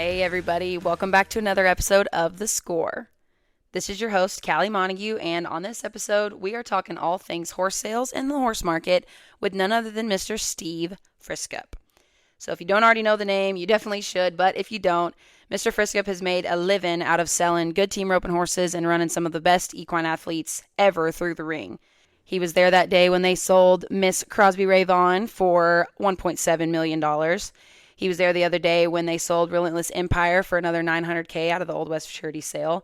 Hey everybody, welcome back to another episode of The Score. This is your host, Callie Montague, and on this episode, we are talking all things horse sales and the horse market with none other than Mr. Steve Friskup. So if you don't already know the name, you definitely should, but if you don't, Mr. Friskup has made a living out of selling good team roping horses and running some of the best equine athletes ever through the ring. He was there that day when they sold Miss Crosby Ray Vaughan for $1.7 million. He was there the other day when they sold Relentless Empire for another $900K out of the Old West Futurity sale.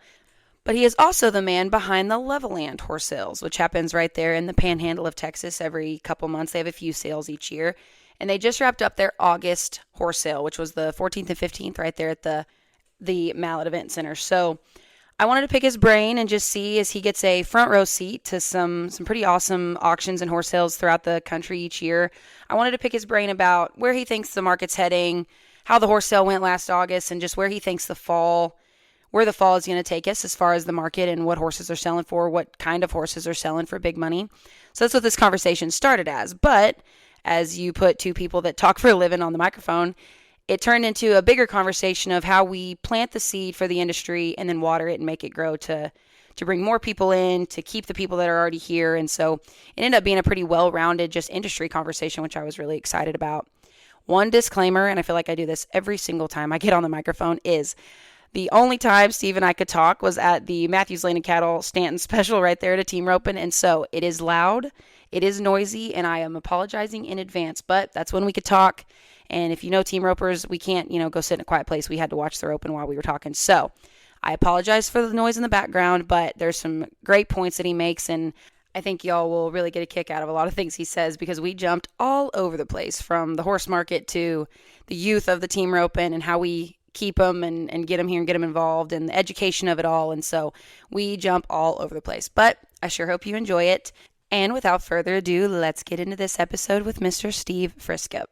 But he is also the man behind the Levelland horse sales, which happens right there in the panhandle of Texas every couple months. They have a few sales each year. And they just wrapped up their August horse sale, which was the 14th and 15th right there at the Mallet Event Center. So I wanted to pick his brain and just see as he gets a front row seat to some pretty awesome auctions and horse sales throughout the country each year. I wanted to pick his brain about where he thinks the market's heading, how the horse sale went last August, and just where he thinks where the fall is going to take us as far as the market and what horses are selling for, what kind of horses are selling for big money. So that's what this conversation started as. But as you put two people that talk for a living on the microphone, it turned into a bigger conversation of how we plant the seed for the industry and then water it and make it grow to bring more people in, to keep the people that are already here. And so it ended up being a pretty well-rounded just industry conversation, which I was really excited about. One disclaimer, and I feel like I do this every single time I get on the microphone, is the only time Steve and I could talk was at the Matthews Lane and Cattle Stanton special right there at a team roping. And so it is loud, it is noisy, and I am apologizing in advance, but that's when we could talk. And if you know team ropers, we can't, go sit in a quiet place. We had to watch the roping while we were talking. So I apologize for the noise in the background, but there's some great points that he makes. And I think y'all will really get a kick out of a lot of things he says because we jumped all over the place from the horse market to the youth of the team roping and how we keep them and get them here and get them involved and the education of it all. And so we jump all over the place, but I sure hope you enjoy it. And without further ado, let's get into this episode with Mr. Steve Friskup.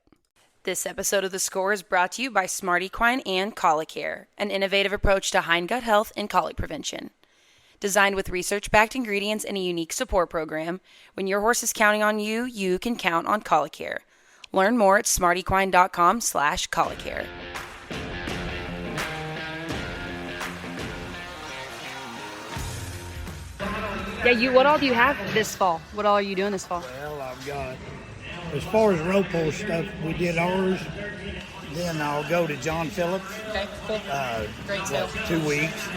This episode of The Score is brought to you by Smart Equine and Colicare, an innovative approach to hindgut health and colic prevention. Designed with research-backed ingredients and a unique support program, when your horse is counting on you, you can count on Colicare. Learn more at smartequine.com/Colicare. Yeah, what all do you have this fall? What all are you doing this fall? Well, I've got, as far as rope horse stuff, we did ours. Then I'll go to John Phillips. Okay, cool. Great sale. 2 weeks.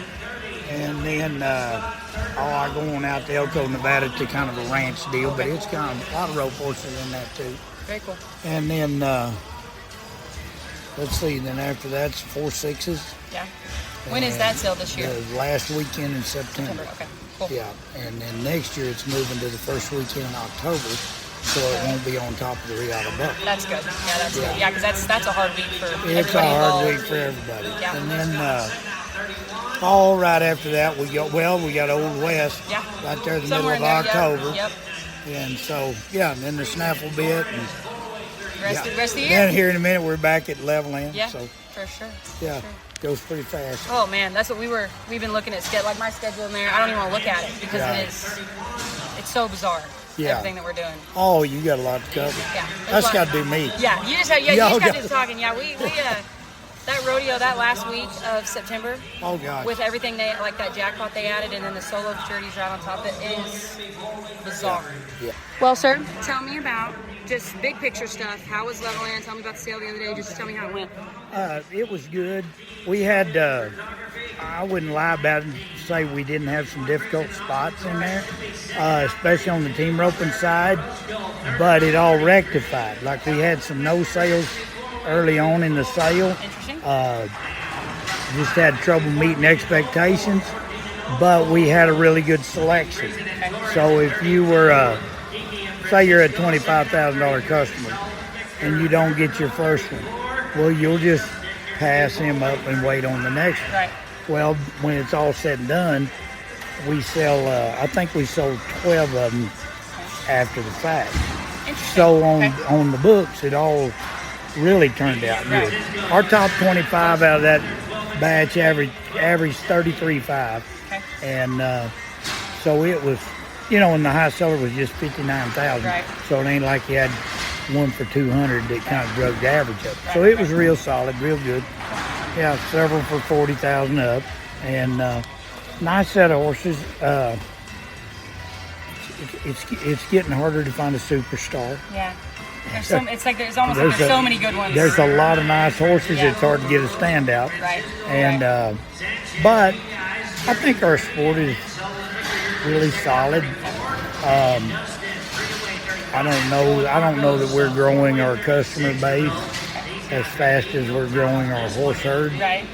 And then I go on out to Elko, Nevada to kind of a ranch deal, but it's kind of a lot of rope horses in that too. Very cool. And then, let's see, then after that's 4/6s. Yeah. When is that sale this year? The last weekend in September. Okay, cool. Yeah, and then next year it's moving to the first weekend in October, so it won't be on top of the Riata Buck. That's good. Yeah, that's good. Yeah, because that's a hard week for everybody. It's a hard involved. week for everybody. Yeah. And then fall right after that we got Old West. Yeah. Right there in the Somewhere middle of in there, October. Yep. And so and then the snaffle bit and Rest of the year. then here in a minute we're back at Levelland. Yeah. So For sure. yeah. Goes pretty fast. Oh man, that's what we've been looking at like my schedule in there. I don't even want to look at it because it's so bizarre. Yeah. Everything that we're doing. Oh, you got a lot to cover. Yeah. That's got to do me. Yeah, you just got to do talking. Yeah, we that rodeo that last week of September. Oh God. With everything that jackpot they added and then the solo futurities right on top of it is bizarre. Yeah. Well, sir, tell me about just big picture stuff. How was Levelland? Tell me about the sale the other day. Just tell me how it went. It was good. We had, I wouldn't lie about it and say we didn't have some difficult spots in there, especially on the team roping side, but it all rectified. Like we had some no sales early on in the sale. Interesting. Just had trouble meeting expectations, but we had a really good selection. Okay. So if you were, say you're a $25,000 customer and you don't get your first one, well, you'll just pass him up and wait on the next one. Right. Well, when it's all said and done, we sell, I think we sold 12 of them after the fact. So on the books, it all really turned out good. Our top 25 out of that batch averaged 33.5. Okay. And so it was, and the high seller was just 59,000. Right. So it ain't like you had one for 200 that kind of drug the average up. So it was real solid, real good. Yeah, several for 40,000 up, and nice set of horses. It's getting harder to find a superstar. Yeah. There's almost like there's so many good ones. There's a lot of nice horses. It's hard to get a standout. Right. And but I think our sport is really solid. I don't know that we're growing our customer base as fast as we're growing our horse herd. Right.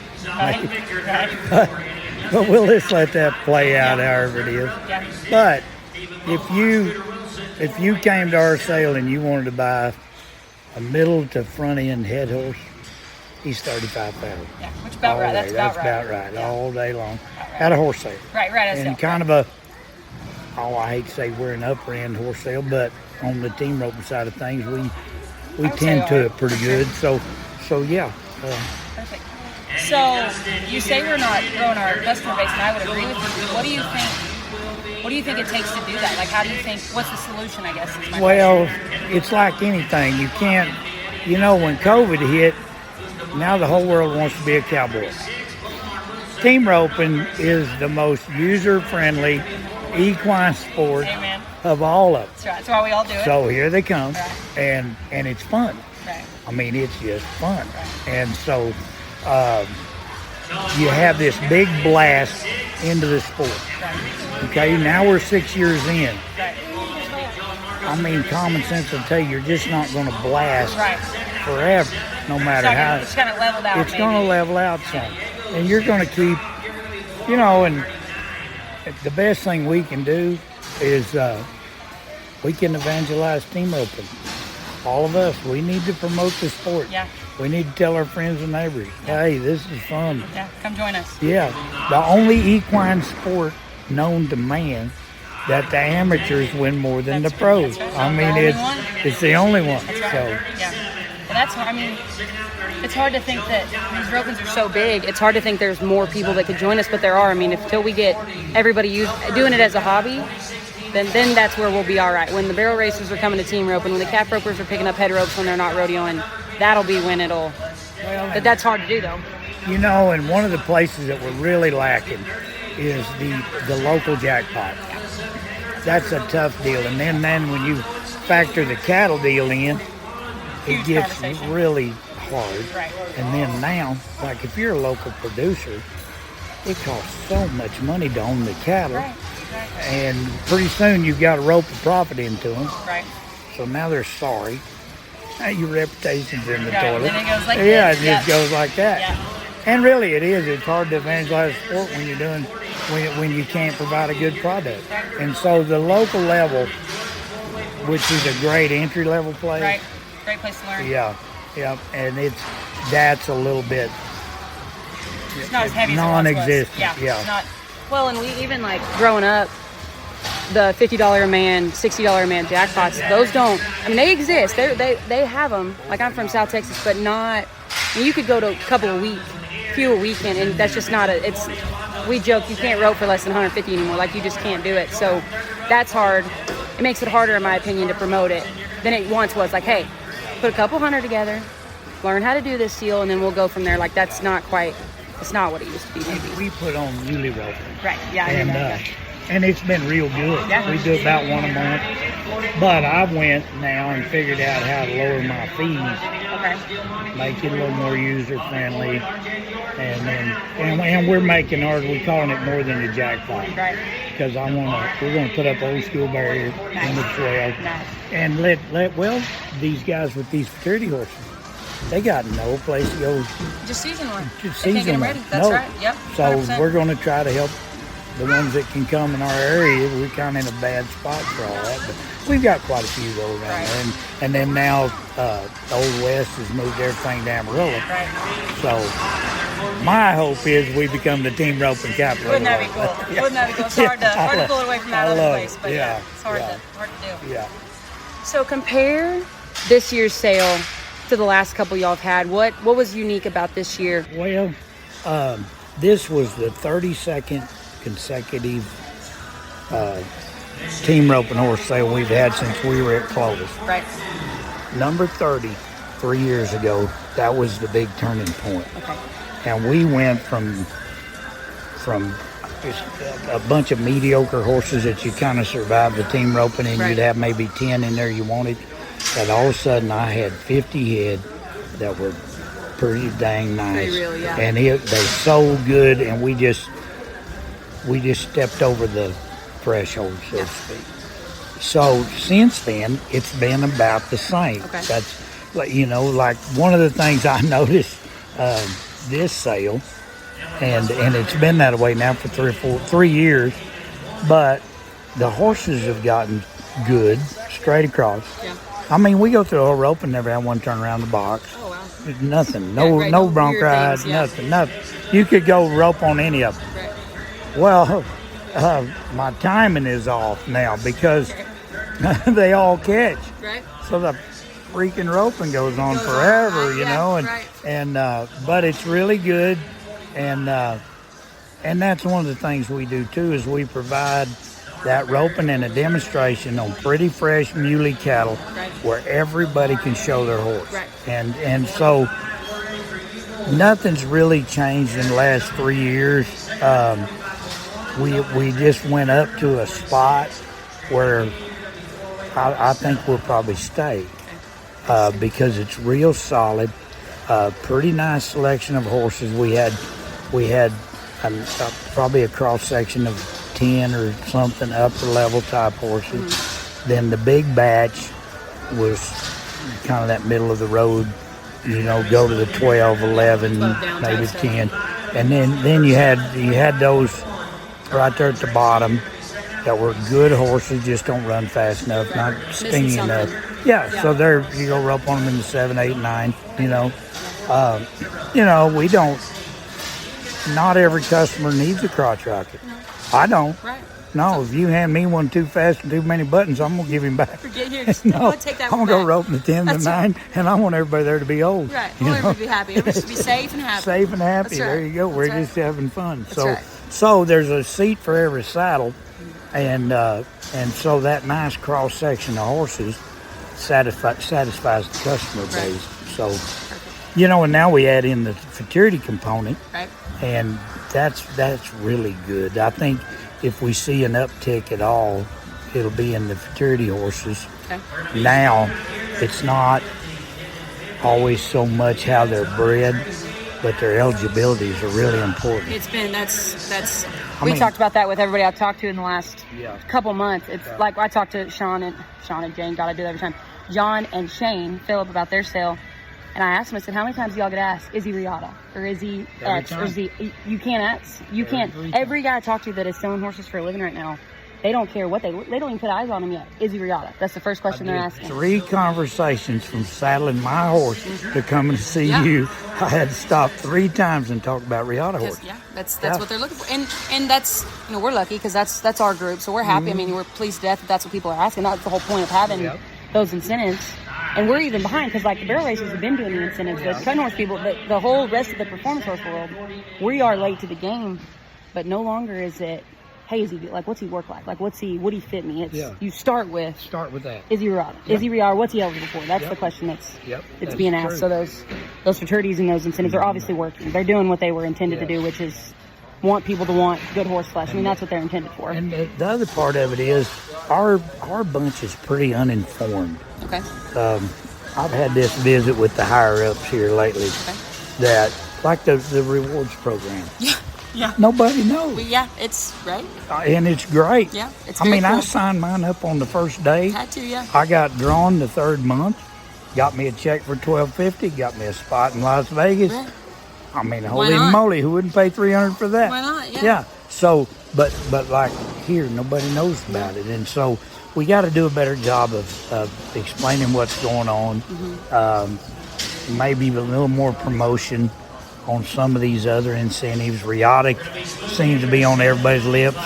But we'll just let that play out however it is. Yeah. But if you came to our sale and you wanted to buy a middle to front end head horse, he's $35,000. Yeah, which about right. That's about right. Yeah. All day long at a horse sale. Right. And kind of I hate to say we're an upper end horse sale, but on the team roping side of things, we tend to it pretty good. So yeah. Perfect. So you say we're not growing our customer base, and I would agree with you. What do you think it takes to do that? Like, how do you think? What's the solution? I guess. Is my question. It's like anything. You can't. When COVID hit, now the whole world wants to be a cowboy. Team roping is the most user-friendly equine sport of all of them. That's right. That's why we all do it. So here they come, right. and it's fun. Right. I mean, it's just fun. Right. And so you have this big blast into the sport. Right. Okay, now we're 6 years in. Right. I mean, common sense will tell you you're just not going to blast right. forever, no matter how. It's kind of leveled out. It's going to level out some. And you're going to keep, and the best thing we can do is we can evangelize team roping. All of us, we need to promote the sport. Yeah. We need to tell our friends and neighbors, hey, this is fun. Yeah, come join us. Yeah. The only equine sport known to man that the amateurs win more than the pros. Right. I mean, it's the only one. That's right. So yeah. And it's hard to think that these ropings are so big. It's hard to think there's more people that could join us, but there are. I mean, until we get everybody doing it as a hobby, then that's where we'll be all right. When the barrel racers are coming to team roping, when the calf ropers are picking up head ropes when they're not rodeoing, that'll be when it'll. But that's hard to do, though. And one of the places that we're really lacking is the local jackpot. That's a tough deal. And then when you factor the cattle deal in, it gets really hard. Right. And then now, like if you're a local producer, it costs so much money to own the cattle. Right. And pretty soon you've got to rope a profit into them. Right. So now they're sorry. Now your reputation's in the right. toilet. Then it goes like this. It just goes like that. Yeah. And really it is. It's hard to evangelize sport when you're doing when you can't provide a good product. And so the local level, which is a great entry level place. Right. Great place to learn. Yeah. And that's a little bit it's not as heavy non-existent. As it was. Yeah. It's not, well, and we even like growing up, the $50 a man, $60 a man jackpots, those don't, they exist. They have them. Like I'm from South Texas, but not, you could go to a couple a few a weekend, and that's just not we joke, you can't rope for less than 150 anymore. Like you just can't do it. So that's hard. It makes it harder, in my opinion, to promote it than it once was. Like, hey, put a couple hundred together, learn how to do this seal, and then we'll go from there. Like that's not quite, it's not what it used to be. Maybe. We put on muley roping. Right, yeah. And it's been real good. Yeah. We do about one a month. But I went now and figured out how to lower my fees. Okay. Make it a little more user friendly. And we're making ours, we're calling it more than the jackpot. Right. Because we're gonna put up old school barrier in the trail. Nice. And these guys with these futurity horses, they got no place to go. Just season one. Just they season can't get them one. ready. That's right. Yep. 100%. So we're going to try to help the ones that can come in our area. We're kind of in a bad spot for all that, but we've got quite a few though around there. And then now Old West has moved everything to Amarillo. Right. So my hope is we become the team roping capital. Wouldn't that be cool? Wouldn't that be cool? It's hard to pull it away from that other place, but it's hard to do. Yeah. So compare this year's sale to the last couple y'all have had. What was unique about this year? Well, this was the 32nd consecutive team roping horse sale we've had since we were at Clovis. Right. Number 30, 3 years ago, that was the big turning point. Okay. and we went from just a bunch of mediocre horses that you kind of survived the team roping, and you'd have maybe 10 in there you wanted. And all of a sudden, I had 50 head that were pretty dang nice. Really, yeah. And they sold good, and we just stepped over the threshold, so to speak. So since then, it's been about the same. Okay. That's, like one of the things I noticed this sale, and it's been that way now for 3 years, but the horses have gotten good straight across. Yeah. I mean, we go through a whole rope and never had one turn around the box. Oh, wow. Nothing. Yeah, No bronc ride, nothing. You could go rope on any of them. Right. Well, my timing is off now because they all catch. Right. So the freaking roping goes on forever, and but it's really good, and that's one of the things we do too, is we provide that roping and a demonstration on pretty fresh muley cattle where everybody can show their horse. Right. And so nothing's really changed in the last 3 years. We just went up to a spot where I think we'll probably stay because it's real solid. Pretty nice selection of horses. We had probably a cross section of 10 or something upper level type horses. Mm-hmm. Then the big batch was kind of that middle of the road, go to the 12, 11, maybe 10. And then you had those right there at the bottom that were good horses, just don't run fast enough, not stingy enough. Yeah, so you go rope on them in the 7, 8, 9, we don't, not every customer needs a crotch rocket. No. I don't. Right. No, if you hand me one too fast and too many buttons, I'm going to give him back. Forget here. No, take that I'm going to go roping the 10 to 9, and I want everybody there to be old. Right. I want everybody to be happy. Everybody should be safe and happy. Safe and happy. That's right. There you go. That's We're right. just having fun. That's So there's a seat for every saddle, and so that nice cross section of horses satisfies the customer base. So, and now we add in the futurity component, right? And that's really good. I think if we see an uptick at all, it'll be in the futurity horses. Okay. Now, it's not always so much how they're bred, but their eligibilities are really important. It's been we talked about that with everybody I talked to in the last couple months. It's like I talked to Sean and Jane. God, I do that every time. John and Shane Phillip about their sale, and I asked him. I said, "How many times do y'all get asked? Is he Riata or is he X or is he?" You can't ask. You can't. Every guy I talk to that is selling horses for a living right now, they don't care what they don't even put eyes on him yet. Is he Riata? That's the first question they're asking. 3 conversations from saddling my horse to coming to see you. I had to stop 3 times and talk about Riata horse. Yeah, that's what they're looking for, and that's we're lucky because that's our group, so we're happy. I mean, we're pleased to death that that's what people are asking. That's the whole point of having those incentives. And we're even behind because like the barrel racers have been doing the incentives. The cutting horse people, the whole rest of the performance horse world, we are late to the game, but no longer is it. Hey, is he like? What's he work like? Like, would he fit me? It's you start with that. Is he Riata? Is he Riata? What's he eligible for? That's the question that's being asked. So those fraternities and those incentives are obviously working. They're doing what they were intended to do, which is want people to want good horse flesh. I mean, that's what they're intended for. And the other part of it is our bunch is pretty uninformed. Okay. I've had this visit with the higher ups here lately that like the rewards program. Yeah. Nobody knows. It's right. And it's great. Yeah, it's I very cool. I signed mine up on the first day. Had to, I got drawn the 3rd month, got me a check for $1,250, got me a spot in Las Vegas. Right. I mean, holy moly, who wouldn't pay $300 for that? Why not? Yeah. So, but like here, nobody knows about it, and so we got to do a better job of explaining what's going on. Mm-hmm. Maybe a little more promotion on some of these other incentives. Riotic seems to be on everybody's lips,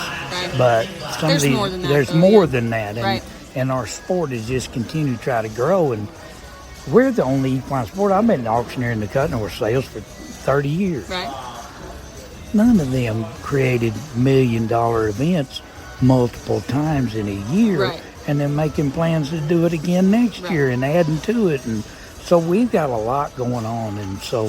but some there's of these more than that, there's though, more than that, and right. and our sport has just continued to try to grow, and we're the only equine sport. I've been an auctioneer in the cutting horse sales for 30 years. Right. None of them created $1 million events multiple times in a year, right. and then making plans to do it again next year and adding to it, and So we've got a lot going on, and so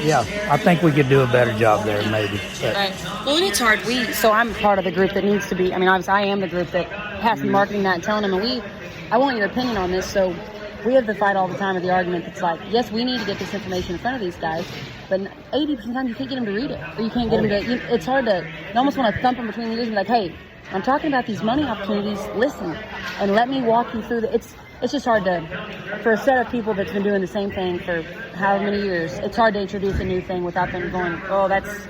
yeah, I think we could do a better job there maybe. But. Right. Well, and it's hard. So I'm part of the group that needs to be. I mean, obviously, I am the group that has to be marketing that and telling them. And I want your opinion on this. So we have the fight all the time of the argument that's like, yes, we need to get this information in front of these guys, but 80% of the time you can't get them to read it, or you can't get them to. It's hard to. You almost want to thump them between the ears and be like, hey, I'm talking about these money opportunities. Listen, and let me walk you through It's just hard for a set of people that's been doing the same thing for however many years. It's hard to introduce a new thing without them going, oh, that's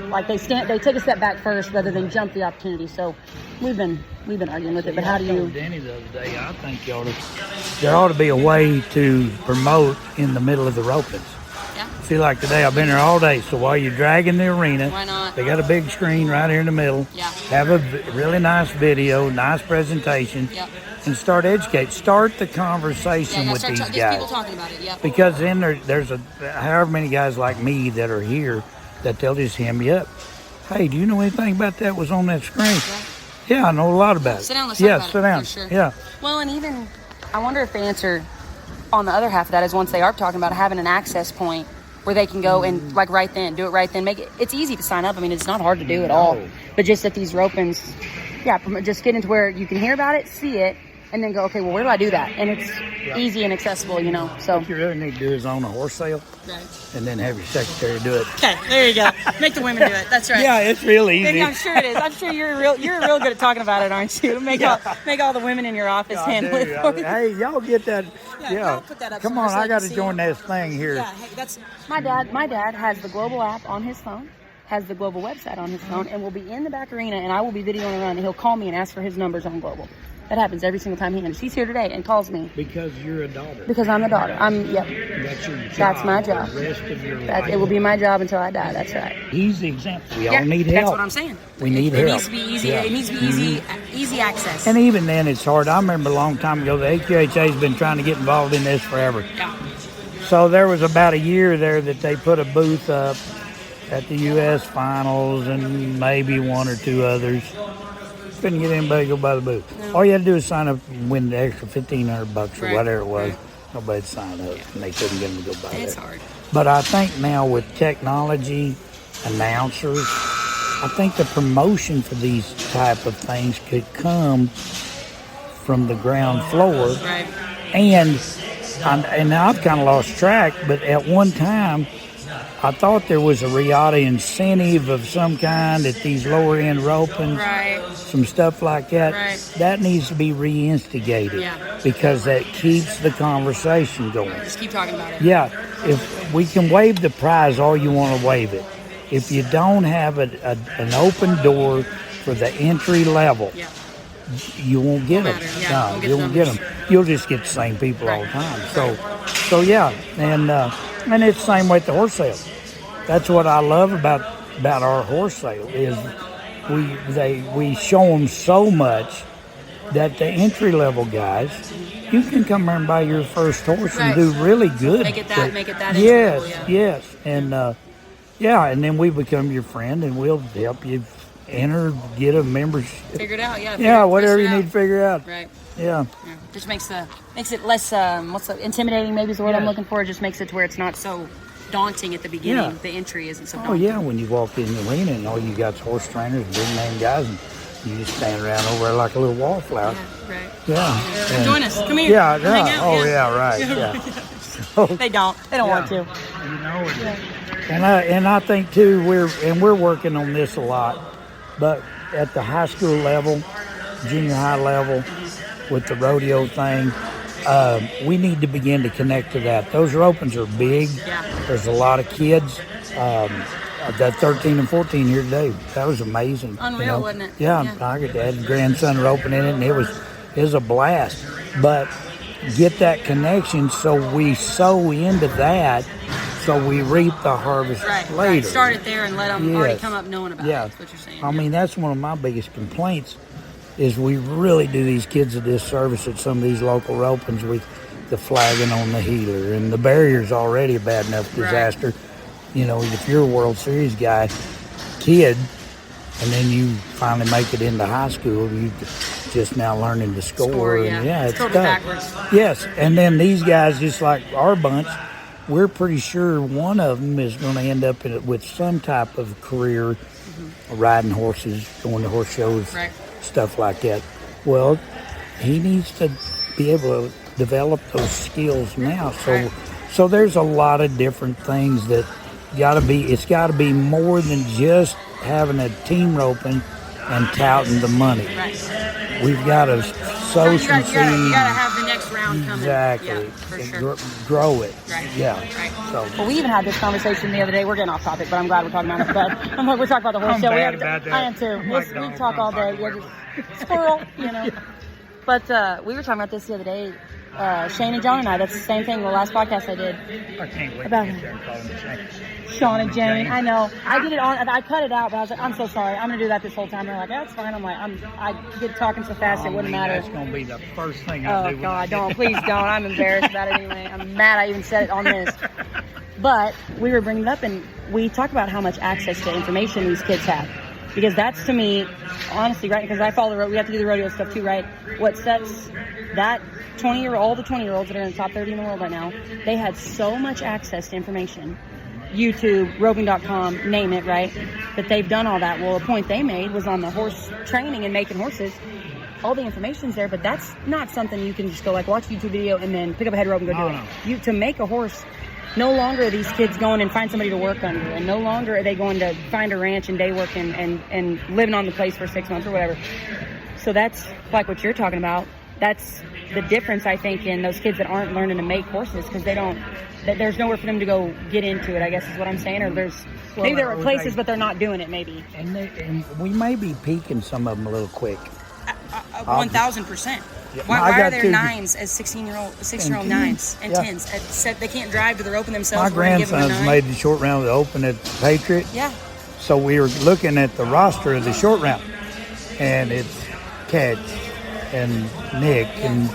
like they take a step back first rather than jump the opportunity. So we've been arguing with it. But how do you? I told Denny the other day, I think there ought to be a way to promote in the middle of the ropings. Yeah. See, like today, I've been there all day. So while you're dragging the arena, why not? They got a big screen right here in the middle. Yeah. Have a really nice video, nice presentation. Yep. And start the conversation with these guys. Get people talking about it, yeah. Because then there's however many guys like me that are here that they'll just hem you up. Hey, do you know anything about that was on that screen? Yeah, I know a lot about it. Sit down, let's talk about it. Sit down. For sure. Yeah. Well, and even, I wonder if the answer on the other half of that is once they are talking about having an access point where they can go and do it right then. It's easy to sign up. I mean, it's not hard to do at all. But just at these ropings, just get into where you can hear about it, see it, and then go, okay, well, where do I do that? And it's easy and accessible, So What you really need to do is own a horse sale, and then have your secretary do it. Okay, there you go. Make the women do it. That's right. Yeah, it's real easy. And I'm sure it is. I'm sure you're real good at talking about it, aren't you? Make all the women in your office handle it for you. Hey, y'all get that. Y'all put that up. Come on, I got to join this thing here. Yeah, hey, that's my dad. My dad has the global app on his phone, has the global website on his phone, and will be in the back arena, and I will be videoing around, and he'll call me and ask for his numbers on global. That happens every single time he enters. He's here today and calls me. Because you're a daughter. Because I'm the daughter. That's your job. That's my job. The rest of your life. It will be my job until I die. That's right. He's the example. We all need help. That's what I'm saying. We need help. It needs to be easy. It needs to be easy access. And even then, it's hard. I remember a long time ago, the AQHA's been trying to get involved in this forever. Yeah. So there was about a year there that they put a booth up at the U.S. finals and maybe one or two others. Couldn't get anybody to go by the booth. No. All you had to do is sign up and win the extra $1,500 or whatever it was. Nobody signed up, and they couldn't get them to go by It's there. hard. But I think now with technology, announcers, I think the promotion for these type of things could come from the ground floor. Right. And I've kind of lost track, but at one time, I thought there was a RIATA incentive of some kind at these lower end ropings, some stuff like that. Right. That needs to be reinstigated because that keeps the conversation going. Just keep talking about it. Yeah, if we can waive the prize, all you want to waive it. If you don't have an open door for the entry level, you won't get them. No, you won't get them. You'll just get the same people all the time. So yeah, and it's the same way at the horse sale. That's what I love about our horse sale is we show them so much that the entry level guys, you can come here and buy your first horse and do really good. Make it that. Yes, and and then we become your friend and we'll help you enter, get a membership. Figure it out, whatever you need to figure out. Right. Yeah. Just makes it less intimidating, maybe is the word I'm looking for. It just makes it to where it's not so daunting at the beginning. Yeah. The entry isn't so daunting. Oh yeah, when you walk in the arena and all you got's horse trainers and big name guys and you just stand around over there like a little wallflower. Yeah, right. Yeah. And join us. Come here. Yeah, Hang out. Oh yeah, right. Yeah. So, they don't want to. You know, and I think too we're working on this a lot, but at the high school level, junior high level, with the rodeo thing, we need to begin to connect to that. Those ropings are big. Yeah. There's a lot of kids. That 13 and 14 here today, that was amazing. Unreal, wasn't it? Yeah. I had a grandson roping in it, and it was a blast. But get that connection so we sow into that, so we reap the harvest later. Right. Start it there and let them already come up knowing about it. That's what you're saying. I mean, that's one of my biggest complaints is we really do these kids a disservice at some of these local ropings with the flagging on the heeler, and the barrier's already a bad enough disaster. You know, if you're a World Series guy, kid, and then you finally make it into high school, just now learning to score. Score, and it's totally tough. backwards. Yes, and then these guys, just like our bunch, we're pretty sure one of them is going to end up with some type of career, riding horses, going to horse shows, stuff like that. Well, he needs to be able to develop those skills now. So there's a lot of different things that it's got to be more than just having a team roping and touting the money. Right. We've got to sow some seeds. You got to have the next round coming. Exactly. Yeah, for sure. Grow it. Right. Yeah. Right. So. Well, we even had this conversation the other day. We're getting off topic, but I'm glad we're talking about it. But we're talking about the horse show. About that. I am too. We talk all day. Just squirrel, But we were talking about this the other day. Shane and John and I, that's the same thing. The last podcast I did. I can't wait about to get there and call him Shane. Sean and Jane. I know. I did it on. I cut it out, but I was like, I'm so sorry. I'm gonna do that this whole time. They're like, that's fine. I'm like, I get talking so fast it wouldn't matter. That's gonna be the first thing I do. Oh God, don't, please don't. I'm embarrassed about it anyway. I'm mad I even said it on this. But we were bringing it up, and we talk about how much access to information these kids have. Because that's, to me, honestly, right? Because I follow we have to do the rodeo stuff too, right? What sets that all the 20-year-olds that are in the top 30 in the world right now, they had so much access to information. YouTube, roping.com, name it, right? That they've done all that. Well, a point they made was on the horse training and making horses. All the information's there, but that's not something you can just go like watch a YouTube video and then pick up a head rope and go do it. To make a horse, no longer are these kids going and find somebody to work under, and no longer are they going to find a ranch and day work and living on the place for 6 months or whatever. So that's like what you're talking about. That's the difference, I think, in those kids that aren't learning to make horses because there's nowhere for them to go get into it, I guess is what I'm saying. Or maybe there are places, but they're not doing it, maybe. And we may be peaking some of them a little quick. 1,000%. Why are there nines as 6-year-old nines and 10s? They can't drive to the roping themselves. My grandson's made the short round of the Open at Patriot. Yeah. So we were looking at the roster of the short round, and it's Catch and Nick and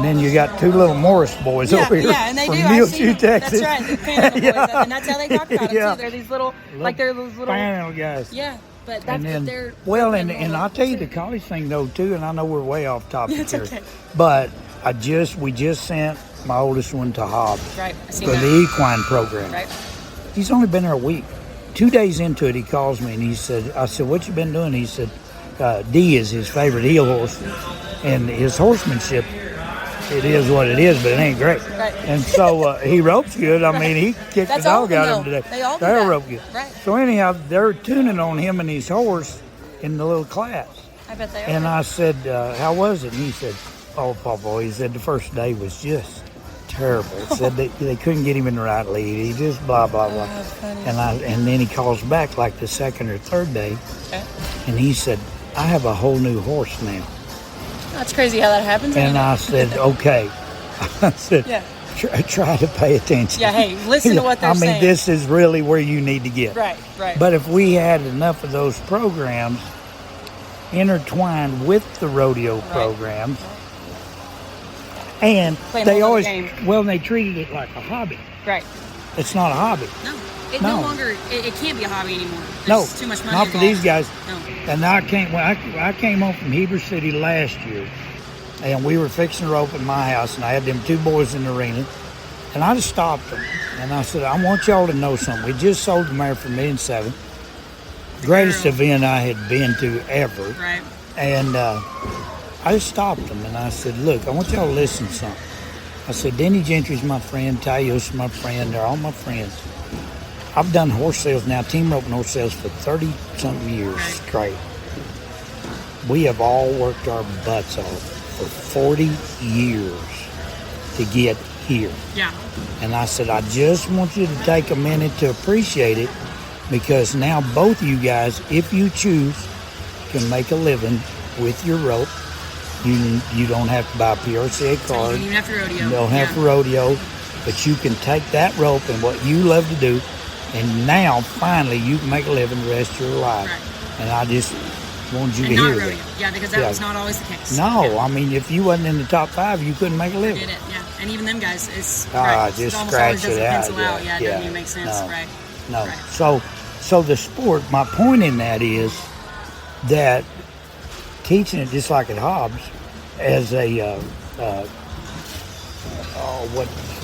then you got two little Morris boys over here and they from do. Muleshoe, Texas. That's right, the Panhandle boys, and that's how they talk about them too. They're these little Panhandle guys. Yeah, but that's what they're. Well, and I'll tell you the college thing though too, and I know we're way off topic here, okay. But we just sent my oldest one to Hobbs for the equine program. Right. He's only been there a week. 2 days into it, he calls me and I said, "What you been doing?" He said, "D is his favorite heel horse, and his horsemanship." It is what it is, but it ain't great. Right. And so he ropes good. I mean, he kicked the dog out of him today. They all rope good. Right. So anyhow, they're tuning on him and his horse in the little class. I bet they are. And I said, how was it? And he said, oh, Papa, he said the first day was just terrible. He said they couldn't get him in the right lead. He just blah, blah, blah. And then he calls back like the second or third day. Okay. And he said, I have a whole new horse now. That's crazy how that happens. And I said, okay. I said, try to pay attention. Yeah, hey, listen to what they're saying. I mean, this is really where you need to get. Right. But if we had enough of those programs intertwined with the rodeo programs, and they always, they treated it like a hobby. Right. It's not a hobby. No. It no longer, it can't be a hobby anymore. There's too much money not for these guys. No. And I came home from Heber City last year, and we were fixing to rope at my house, and I had them two boys in the arena, and I just stopped them, and I said, I want y'all to know something. We just sold the mare for $1.7 million. Greatest event I had been to ever. Right. And I just stopped them, and I said, look, I want y'all to listen to something. I said, Denny Gentry's my friend, Tayos my friend, they're all my friends. I've done horse sales now, team roping horse sales for 30-something years straight. We have all worked our butts off for 40 years to get here. Yeah. And I said, I just want you to take a minute to appreciate it, because now both of you guys, if you choose, can make a living with your rope. You don't have to buy a PRCA card. You don't have to rodeo. You don't have to rodeo, but you can take that rope and what you love to do, and now, finally, you can make a living the rest of your life. Right. And I just wanted you to hear that. Yeah, because that was not always the case. No, I mean, if you wasn't in the top 5, you couldn't make a living. Did it, yeah. And even them guys, just scratch it out. Yeah, it doesn't even make sense, right? No. Right. So the sport, my point in that is that teaching it just like at Hobbs as a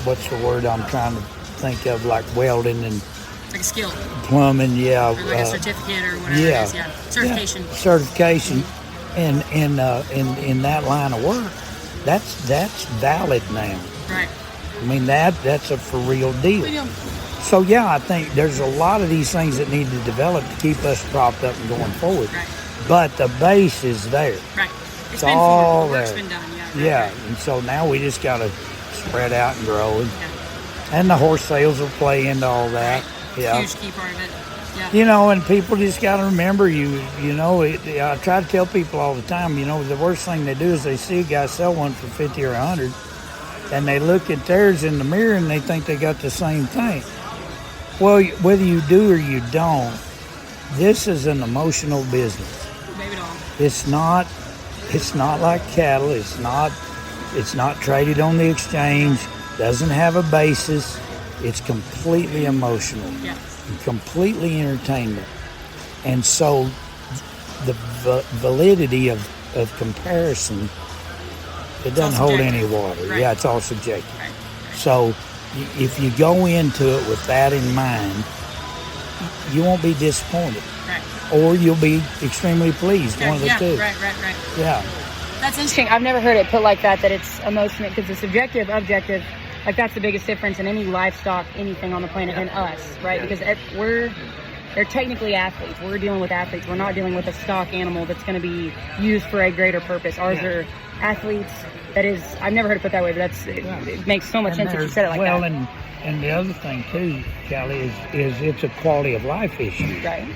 what's the word I'm trying to think of, like welding and like a skill, plumbing, or like a certificate or whatever it is, certification. Yeah, certification, and in that line of work, that's valid now. Right. I mean that's a for real deal. So yeah, I think there's a lot of these things that need to develop to keep us propped up and going forward. Right. But the base is there. Right. It's all there. The work's there. been done. Yeah. And so now we just got to spread out and grow. And the horse sales will play into all that. Right. Yeah. Huge key part of it. Yeah. You know, and people just got to remember, I try to tell people all the time, the worst thing they do is they see a guy sell one for 50 or 100, and they look at theirs in the mirror and they think they got the same thing. Well, whether you do or you don't, this is an emotional business. Maybe not. It's not like cattle. It's not traded on the exchange. Doesn't have a basis. It's completely emotional. Yeah. And completely entertainment. And so the validity of comparison, it doesn't hold any water. Right. Yeah, it's all subjective. Right. So if you go into it with that in mind, you won't be disappointed. Right. Or you'll be extremely pleased. One of the two. Right. Yeah. That's interesting. I've never heard it put like that it's emotional, because the subjective, objective, like that's the biggest difference in any livestock, anything on the planet, and us, right? Yeah. Because they're technically athletes. We're dealing with athletes. We're not dealing with a stock animal that's going to be used for a greater purpose. Ours are athletes. That is, I've never heard it put that way, but it makes so much sense if you said it like that. Well, and the other thing too, Callie, is it's a quality of life issue. Right.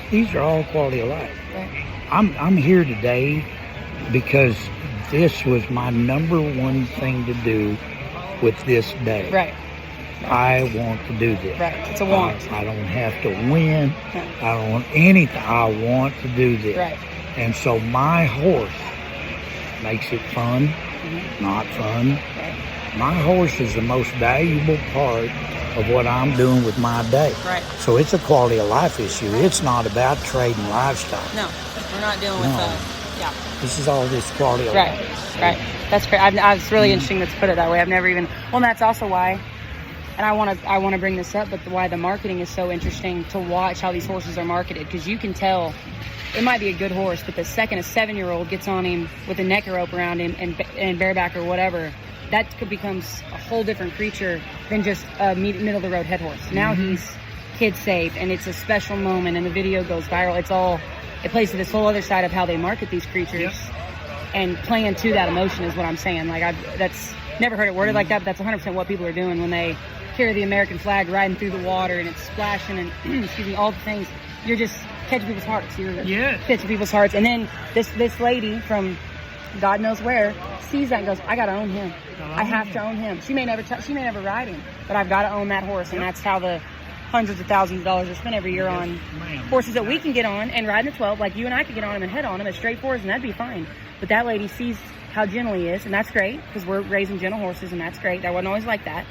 These are all quality of life. Right. I'm here today because this was my number one thing to do with this day. Right. I want to do this. Right. It's a want. I don't have to win. I don't want anything. I want to do this. Right. And so my horse makes it fun, not fun. Right. My horse is the most valuable part of what I'm doing with my day. Right. So it's a quality of life issue. It's not about trading livestock. No, we're not dealing with This is all this quality of life. Right. That's great. I was really interesting to put it that way. I've never even. Well, and that's also why. And I want to bring this up, but why the marketing is so interesting to watch how these horses are marketed, because you can tell it might be a good horse, but the second a 7-year-old gets on him with a neck rope around him and bareback or whatever, that becomes a whole different creature than just a middle of the road head horse. Now he's kid safe, and it's a special moment, and the video goes viral. It plays to this whole other side of how they market these creatures, and playing to that emotion is what I'm saying. Like that's never heard it worded like that, but that's 100% what people are doing when they carry the American flag riding through the water and it's splashing and excuse me, all the things. You're just catching people's hearts. You're catching people's hearts. And then this lady from God knows where sees that and goes, I gotta own him. I have to own him. She may never ride him, but I've got to own that horse. And that's how the hundreds of thousands of dollars are spent every year on horses that we can get on and ride in the 12, like you and I could get on them and head on them as straight forwards, and that'd be fine. But that lady sees how gentle he is, and that's great, because we're raising gentle horses, and that's great. That wasn't always like that.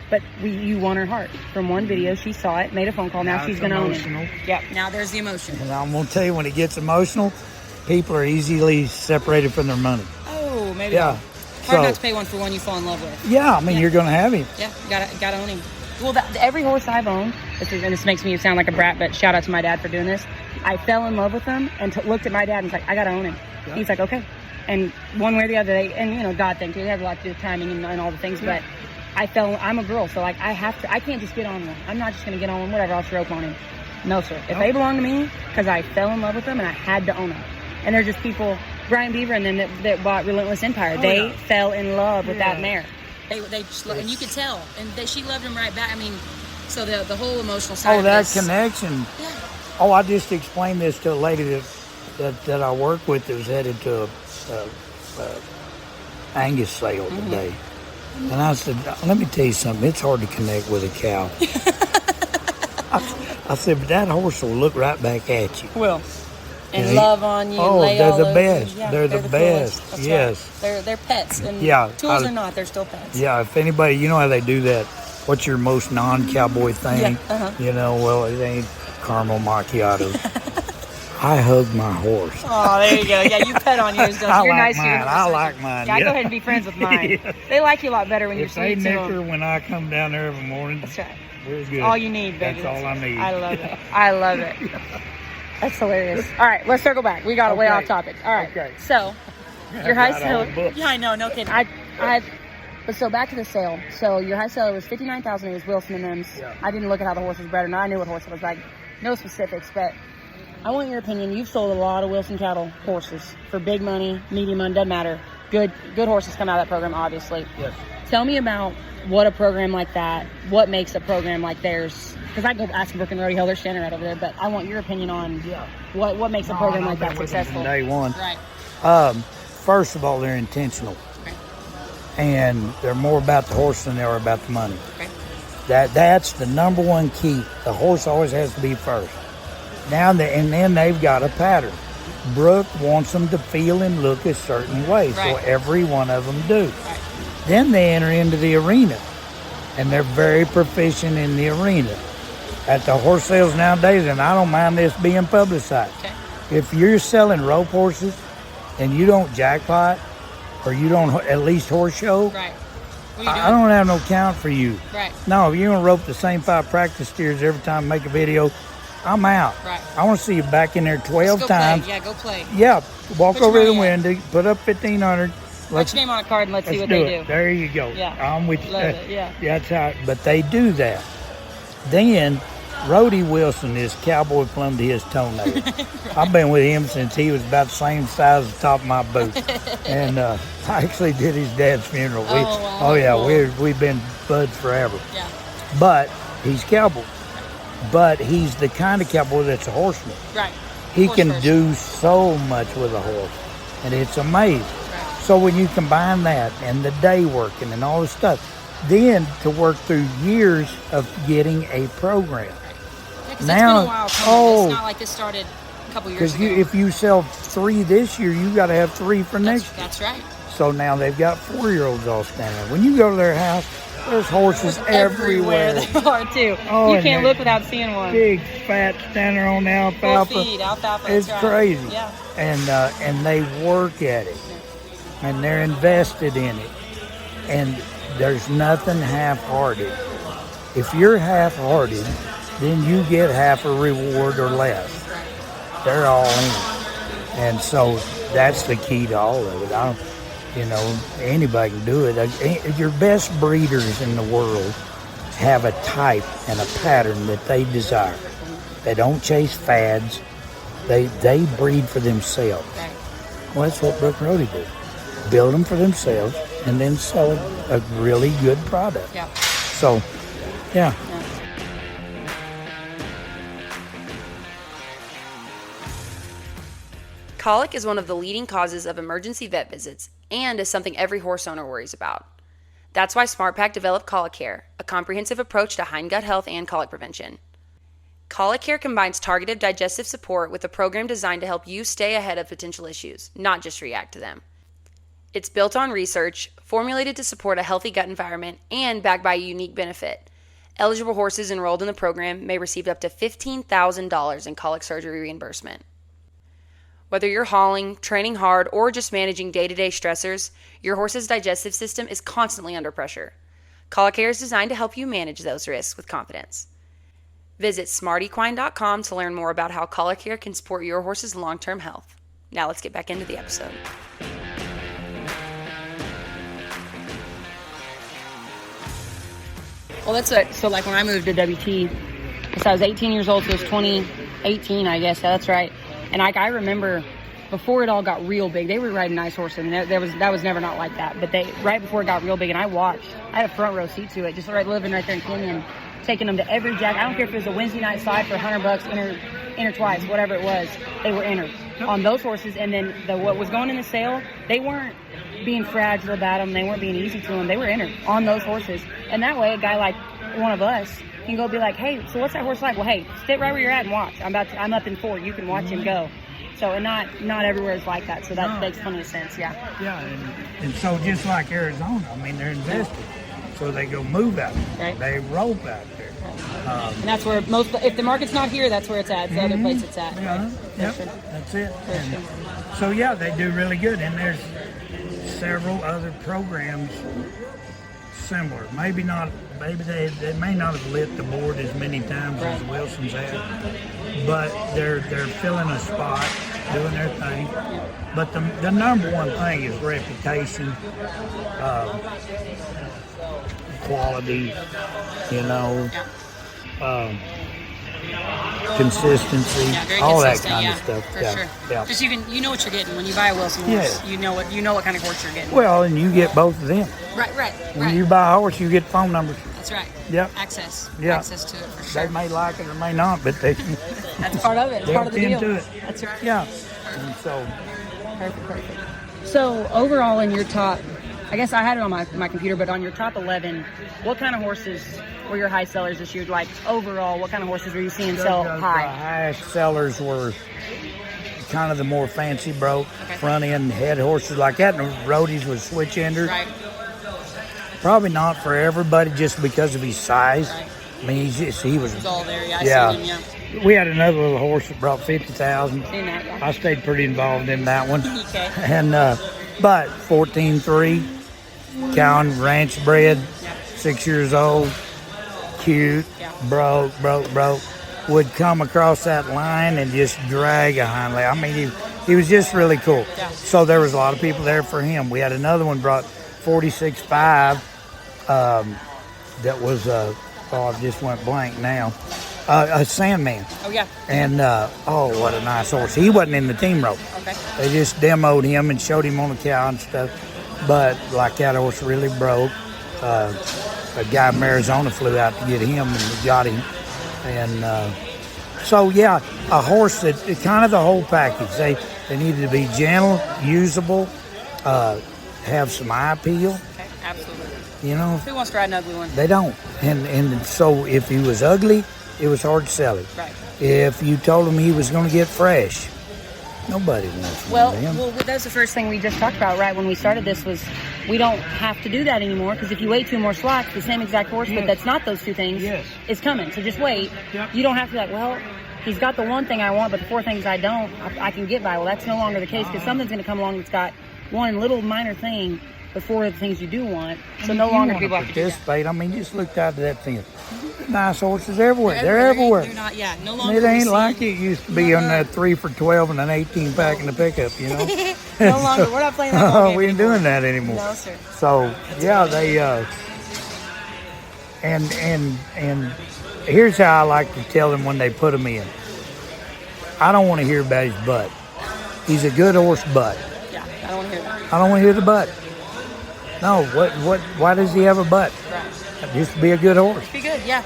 But you won her heart. From one video, she saw it, made a phone call. Now she's going to own it. Yep. Now there's the emotion. And I'm going to tell you, when it gets emotional, people are easily separated from their money. Oh, maybe. Yeah. Hard not to pay one for one you fall in love with. Yeah, I mean, you're going to have him. Yeah, gotta own him. Well, every horse I've owned, and this makes me sound like a brat, but shout out to my dad for doing this. I fell in love with him and looked at my dad and was like, I got to own him. Yeah. He's like, okay. And one way or the other, and God thing too, it has a lot to do with timing and all the things, but I'm a girl, so like I can't just get on one. I'm not just going to get on one, whatever, I'll rope on him. No, sir. If they belong to me, because I fell in love with them and I had to own them. And they're just people, Brian Beaver and them that bought Relentless Empire. They fell in love with that mare. They just, and you could tell, and she loved him right back. I mean, so the whole emotional side. Oh, that connection. Yeah. Oh, I just explained this to a lady that I work with that was headed to a Angus sale today. And I said, let me tell you something. It's hard to connect with a cow. I said, but that horse will look right back at you. Will. And love on you. Oh, lay they're all the over best. You. Yeah, they're the best. That's yes. Right. They're pets. And tools or not, they're still pets. Yeah, if anybody, you know how they do that. What's your most non-cowboy thing? Yeah, You know, well, it ain't caramel macchiato. I hug my horse. Oh, there you go. Yeah, you pet on yours, don't you? You're nice to your horse. I like mine. Yeah, I go ahead and be friends with mine. Yeah. They like you a lot better when you're sweet to them. If they nicker when I come down there every morning, that's right. We're good. All you need, baby. That's all I need. I love it. I love it. That's hilarious. All right, let's circle back. We got way off topic. All right. Okay. So, your high seller. Yeah, I know. No kidding. But so back to the sale. So your high seller was $59,000. It was Wilson and M's. Yeah. I didn't look at how the horse was bred, and I knew what horse it was. Like, no specifics, but I want your opinion. You've sold a lot of Wilson cattle horses for big money, medium money, doesn't matter. Good horses come out of that program, obviously. Yes. Tell me about what a program like that, what makes a program like theirs. Because I go ask Brook and Rodeo Hill, they're standing right over there, but I want your opinion on what makes a program like that successful. Day one. Right. First of all, they're intentional. Okay. And they're more about the horse than they are about the money. Okay. That's the number one key. The horse always has to be first. And then they've got a pattern. Brooke wants them to feel and look a certain way, so every one of them do. Right. Then they enter into the arena, and they're very proficient in the arena. At the horse sales nowadays, and I don't mind this being publicized, if you're selling rope horses and you don't jackpot or you don't at least horse show, I don't have no count for you. Right. No, if you're going to rope the same 5 practice steers every time I make a video, I'm out. Right. I want to see you back in there 12 times. Play. Yeah, go play. Yeah, walk over the window, put up 1,500. Write your name on a card and let's see what they do. There you go. Yeah. I'm with you. Love it, yeah. That's how, but they do that. Then, Rhodey Wilson is cowboy plumb to his toenail. I've been with him since he was about the same size as the top of my boot. And I actually did his dad's funeral. We've been buds forever. Yeah. But he's cowboy. But he's the kind of cowboy that's a horseman. Right. He can do so much with a horse. And it's amazing. Right. So when you combine that and the day working and all this stuff, then to work through years of getting a program. Yeah, now, it's been a while. It's not like this started a couple years ago. Because if you sell 3 this year, you got to have 3 for next year. That's right. So now they've got 4-year-olds all standing there. When you go to their house, there's horses everywhere. They are too. Oh, you can't look without seeing one. Big fat standing on the alfalfa. Full feed, alfalfa. It's crazy. Yeah. And they work at it, and they're invested in it, and there's nothing half-hearted. If you're half-hearted, then you get half a reward or less. They're all in, and so that's the key to all of it. Anybody can do it. Your best breeders in the world have a type and a pattern that they desire. They don't chase fads. They breed for themselves. Well, that's what Brooke and Rhodey do. Build them for themselves and then sell a really good product. Yeah. So, yeah. Colic is one of the leading causes of emergency vet visits and is something every horse owner worries about. That's why SmartPak developed Colic Care, a comprehensive approach to hindgut health and colic prevention. Colic Care combines targeted digestive support with a program designed to help you stay ahead of potential issues, not just react to them. It's built on research, formulated to support a healthy gut environment, and backed by a unique benefit. Eligible horses enrolled in the program may receive up to $15,000 in colic surgery reimbursement. Whether you're hauling, training hard, or just managing day-to-day stressors, your horse's digestive system is constantly under pressure. Colic Care is designed to help you manage those risks with confidence. Visit smartequine.com to learn more about how Colic Care can support your horse's long-term health. Now let's get back into the episode. Well, that's it. So like when I moved to WT, so I was 18 years old, so it was 2018, I guess. Yeah, that's right. And I remember before it all got real big, they were riding nice horses, and that was never not like that. But right before it got real big, and I had a front row seat to it, just living right there in Kenyon, taking them to every jack. I don't care if it was a Wednesday night slide for $100, enter twice, whatever it was, they were entered on those horses. And then what was going in the sale, they weren't being fragile about them, they weren't being easy to them, they were entered on those horses. And that way, a guy like one of us can go be like, hey, so what's that horse like? Well, hey, sit right where you're at and watch. I'm up in 4. You can watch him go. So, and not everywhere is like that. So that makes plenty of sense. Yeah. Yeah, and so just like Arizona, I mean, they're invested. So they go move out there. Right. They rope out there. And that's where if the market's not here, that's where it's at. It's the other place it's at. Yeah, Right? yep, Sure. that's it. And so yeah, they do really good. And there's several other programs similar. Maybe not. Maybe they may not have lit the board as many times as Wilson's have, but they're filling a spot, doing their thing. But the number one thing is reputation, quality, consistency, Very all that consistent, kind of stuff. For sure. Yeah. Just you know what you're getting when you buy a Wilson horse. You know what kind of horse you're getting. Well, and you get both of them. Right. When you buy a horse, you get phone numbers. That's right. Yep. Access to it for sure. They may like it or may not, but they That's part of it. It's part of the deal. into it. That's right. Yeah. And so Perfect. So overall in your top, I guess I had it on my computer, but on your top 11, what kind of horses were your high sellers this year? Like overall, what kind of horses were you seeing sell the high? highest sellers were kind of the more fancy broke, front end head horses like that, and the roadies with switch enders. Right. Probably not for everybody just because of his size. Right. I mean, he was. It's all there. Yeah, Yeah. I seen him, yeah. We had another little horse that brought 50,000. Seen that, yeah. I stayed pretty involved in that one. Okay. And but 14.3, Cowan ranch bred, 6 years old, cute, broke, would come across that line and just drag a hind leg. I mean, he was just really cool. Yeah. So there was a lot of people there for him. We had another one brought 46.5. That was I just went blank now. A Sandman. Oh yeah. And what a nice horse. He wasn't in the team rope. Okay. They just demoed him and showed him on the cow and stuff. But like that horse really broke. A guy from Arizona flew out to get him and we got him. And so yeah, a horse that kind of the whole package. They needed to be gentle, usable, have some eye appeal. Okay. Absolutely. Who wants to ride an ugly one? They don't. And so if he was ugly, it was hard to sell him. Right. If you told him he was going to get fresh, nobody wants one of them. Well, that's the first thing we just talked about, right? When we started this was we don't have to do that anymore because if you wait 2 more slots, the same exact horse, but that's not those 2 things, is coming. So just wait. Yep. You don't have to be like, well, he's got the 1 thing I want, but the 4 things I don't, I can get by. Well, that's no longer the case because something's going to come along that's got 1 little minor thing before the things you do want. So no longer do people have to participate. I mean, just look out to that fence. Nice horses everywhere. They're everywhere. They're not, no longer. It ain't like it used to be on that 3 for 12 and an 18 pack in the pickup, No longer. We're not playing that ball game we ain't doing that anymore. No, sir. So yeah, they and here's how I like to tell them when they put them in. I don't want to hear about his butt. He's a good horse, but Yeah, I don't want to hear that. I don't want to hear the butt. No, why does he have a butt? Right. Just to be a good horse. Be good, yeah.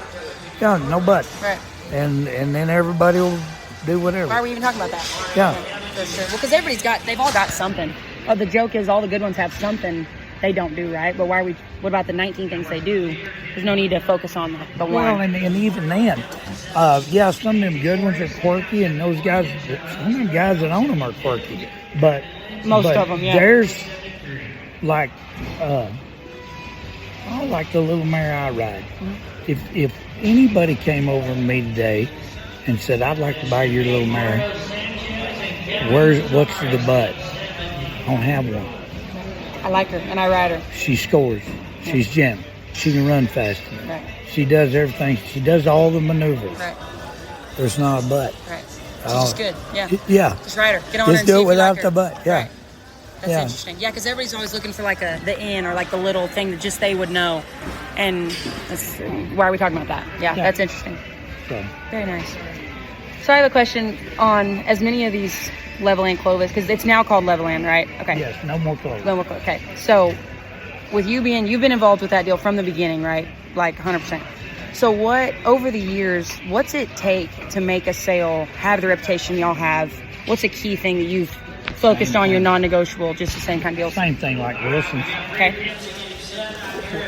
Yeah, no butt. Right. And then everybody will do whatever. Why are we even talking about that? Yeah. For sure. Well, because they've all got something. Oh, the joke is all the good ones have something they don't do, right? But what about the 19 things they do? There's no need to focus on the one. Well, and even then, some of them good ones are quirky, and those guys, some of them guys that own them are quirky. But most of them, yeah. There's like, I like the little mare I ride. Mm-hmm. If anybody came over to me today and said, I'd like to buy your little mare, what's the butt? I don't have one. I like her and I ride her. She scores. Yeah. She's gentle. She can run fast. Right. She does everything. She does all the maneuvers. Right. There's not a butt. Right. She's just good. Yeah. Yeah. Just ride her. Get on just her and do see it if without you like her. the butt. Yeah. Right. That's interesting. Yeah, because everybody's always looking for like the in or like the little thing that just they would know. And that's, why are we talking about that? Yeah. That's interesting. So. Very nice. So I have a question on as many of these Levelland Clovis, because it's now called Levelland, right? Okay. Yes, no more Clovis. No more Clovis. Okay. So with you've been involved with that deal from the beginning, right? Like 100%. So over the years, what's it take to make a sale, have the reputation y'all have? What's a key thing that you've focused on your non-negotiable, just the same kind of deal? Same thing like Wilson's. Okay.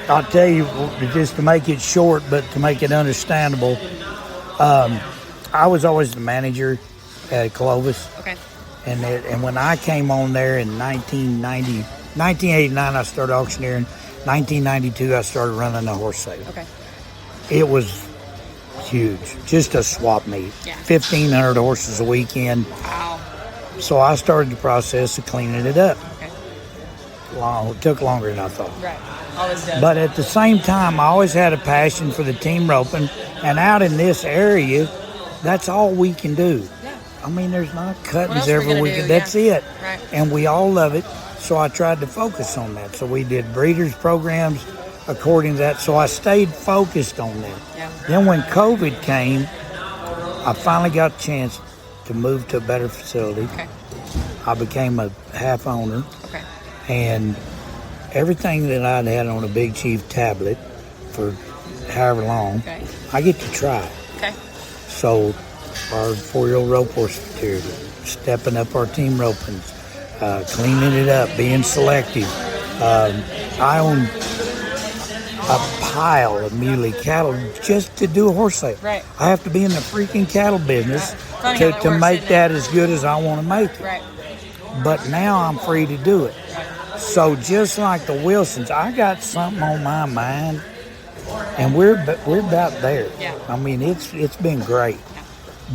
I'll tell you, just to make it short, but to make it understandable, I was always the manager at Clovis. Okay. And when I came on there in 1989, I started auctioneering. 1992, I started running a horse sale. Okay. It was huge, just a swap meet. Yeah. 1,500 horses a weekend. Wow. So I started the process of cleaning it up. Okay. It took longer than I thought. Right. Always does. But at the same time, I always had a passion for the team roping. And out in this area, that's all we can do. Yeah. I mean, there's not cuttings else we every gonna weekend. do? That's it. Right. And we all love it. So I tried to focus on that. So we did breeders programs according to that. So I stayed focused on that. Yeah. Then when COVID came, I finally got a chance to move to a better facility. Okay. I became a half owner. Okay. And everything that I'd had on a Big Chief tablet for however long, Okay. I get to try. Okay. So our 4-year-old rope horse futurity, stepping up our team ropings, cleaning it up, being selective. I own a pile of muley cattle just to do a horse sale. Right. I have to be in the freaking cattle business Funny how that to works, make isn't it? that as good as I want to make it. Right. But now I'm free to do it. So just like the Wilsons, I got something on my mind, and we're about there. Yeah. I mean, it's been great,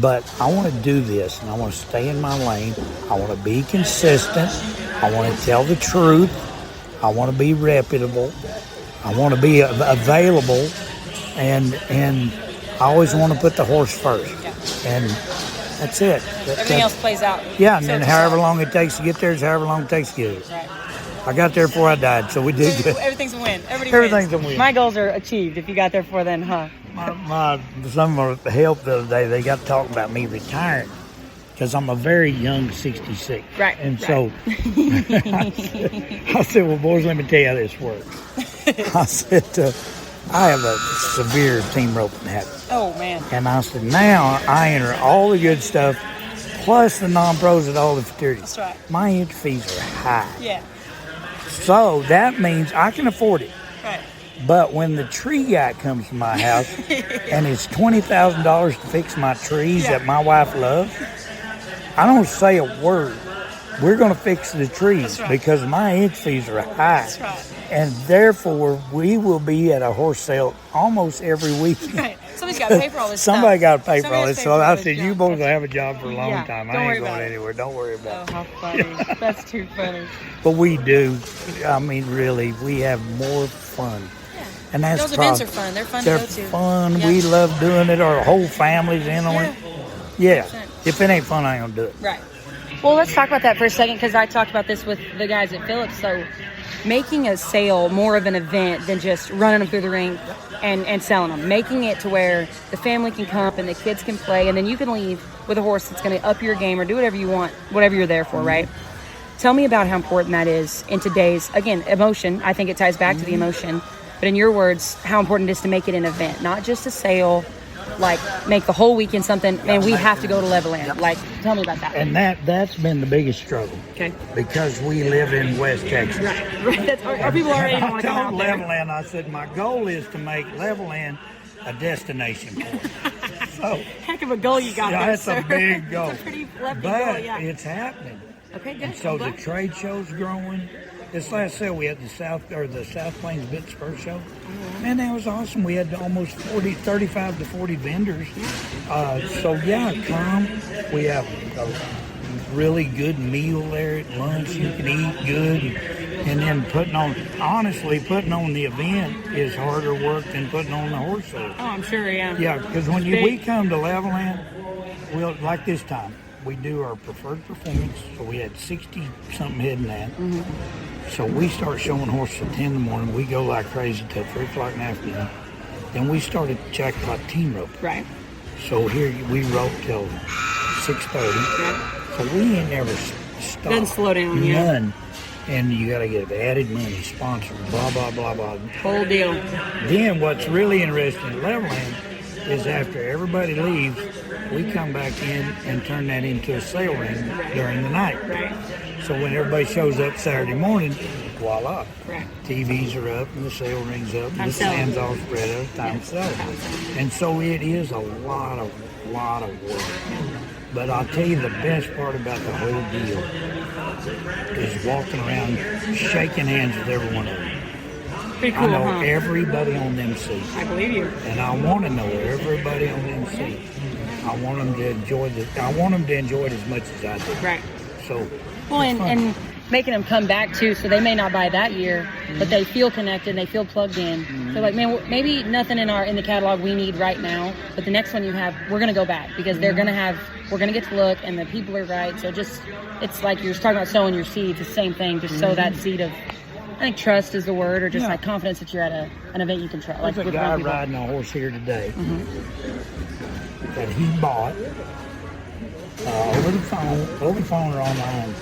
but I want to do this, and I want to stay in my lane. I want to be consistent. I want to tell the truth. I want to be reputable. I want to be available, and I always want to put the horse first. Yeah. And that's it. Everything else plays out. Yeah, and then however long it takes to get there is however long it takes to get it. Right. I got there before I died, so we did good. Everything's a win. Everything's a win. My goals are achieved if you got there before then, huh? Some of the help the other day, they got talking about me retiring because I'm a very young 66. Right. And right. so I said, well, boys, let me tell you how this works. I said, I have a severe team roping habit. Oh, man. And I said, now I enter all the good stuff plus the non-pros at all the futurities. That's right. My entry fees are high. Yeah. So that means I can afford it. Right. But when the tree guy comes to my house and it's $20,000 to fix my trees that my wife loves, I don't say a word. We're going to fix the trees because my entry fees are high. That's right. And therefore, we will be at a horse sale almost every weekend. Right. Somebody's got to pay for all this Somebody stuff. got to pay for all Somebody has this. to So pay for I all said, this you junk. boys will have a job for a long Yeah, time. don't I worry ain't going about it. anywhere. Don't worry about Oh, it. how funny. That's too funny. But we do. I mean, really, we have more fun. Yeah. And that's Those events are fun. They're fun They're to go to. fun. Yeah. We love doing it. Our whole family's in on it. Yeah. 100%. If it ain't fun, I ain't gonna do it. Right. Well, let's talk about that for a second because I talked about this with the guys at Phillips. So making a sale more of an event than just running them through the ring and selling them. Making it to where the family can come and the kids can play and then you can leave with a horse that's going to up your game or do whatever you want, whatever you're there for, right? Tell me about how important that is in today's, again, emotion. I think it ties back to the emotion. But in your words, how important it is to make it an event, not just a sale, like make the whole weekend something, man, we have to go to Levelland. Like, tell me about that. And that's been the biggest struggle. Okay. Because we live in West Texas. Right. That's, our people already don't want to come I out told there. Levelland, I said, my goal is to make Levelland a destination point. So, Heck of a goal you got there, that's sir. a big goal. It's a pretty lefty But goal, yeah. it's happening. Okay, good. And so I'm the glad. trade show's growing. This last sale, we had the South Plains Bit Spur Show. Man, that was awesome. We had almost 35 to 40 vendors. So yeah, come. We have a really good meal there at lunch. You can eat good. And then putting on the event is harder work than putting on the horse sale. Oh, I'm sure, yeah. Yeah, because when we come to Levelland, we'll, like this time, we do our preferred performance. So we had 60-something heading that. Mm-hmm. So we start showing horses at 10 in the morning. We go like crazy till 3 o'clock in the afternoon. Then we started jackpot team rope. Right. So here we rope till 6:30. Yeah. So we ain't never stopped. Doesn't slow down, yeah. None. And you got to get added money, sponsor, blah, blah, blah, blah. Whole deal. Then what's really interesting at Levelland is after everybody leaves, we come back in and turn that into a sale ring during the night. Right. So when everybody shows up Saturday morning, voila. Right. TVs are up and the sale ring's up and Time the selling. stands all spread out, time selling. And so it is a lot of work. But I'll tell you the best part about the whole deal is walking around shaking hands with every one of them. Pretty cool, I know huh? everybody on them seats. I believe you. And I want to know everybody on them seats. I want them to enjoy it as much as I do. Right. So, well, it's fun. and making them come back too, so they may not buy that year, but they feel connected, they feel plugged in. So like, man, maybe nothing in the catalog we need right now, but the next one you have, we're gonna go back because we're gonna get to look, and the people are right. So just, it's like you're talking about sowing your seeds. The same thing. Just sow that seed of, I think trust is the word, or just like confidence that you're at an event you can trust. Like there's a guy riding a horse here today that he bought over the phone or online.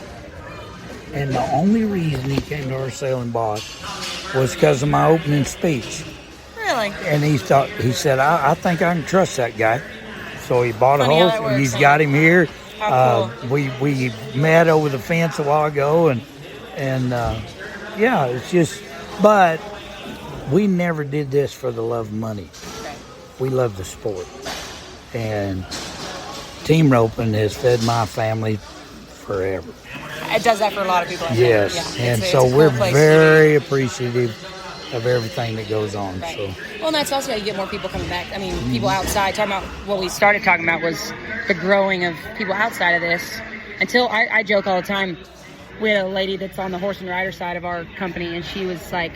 And the only reason he came to our sale and bought was because of my opening speech. Really? And he said, I think I can trust that guy. So he bought a horse, and he's got him here. How cool. We met over the fence a while ago, and yeah, it's just, but we never did this for the love of money. Okay. We love the sport. And team roping has fed my family forever. It does that for a lot of people. Yes, yeah. and it's so a cool we're place very appreciative of everything that goes on. Right. So, well, and that's also how you get more people coming back. I mean, people outside. Talking about what we started talking about was the growing of people outside of this. Until I joke all the time. We had a lady that's on the horse and rider side of our company, and she was like,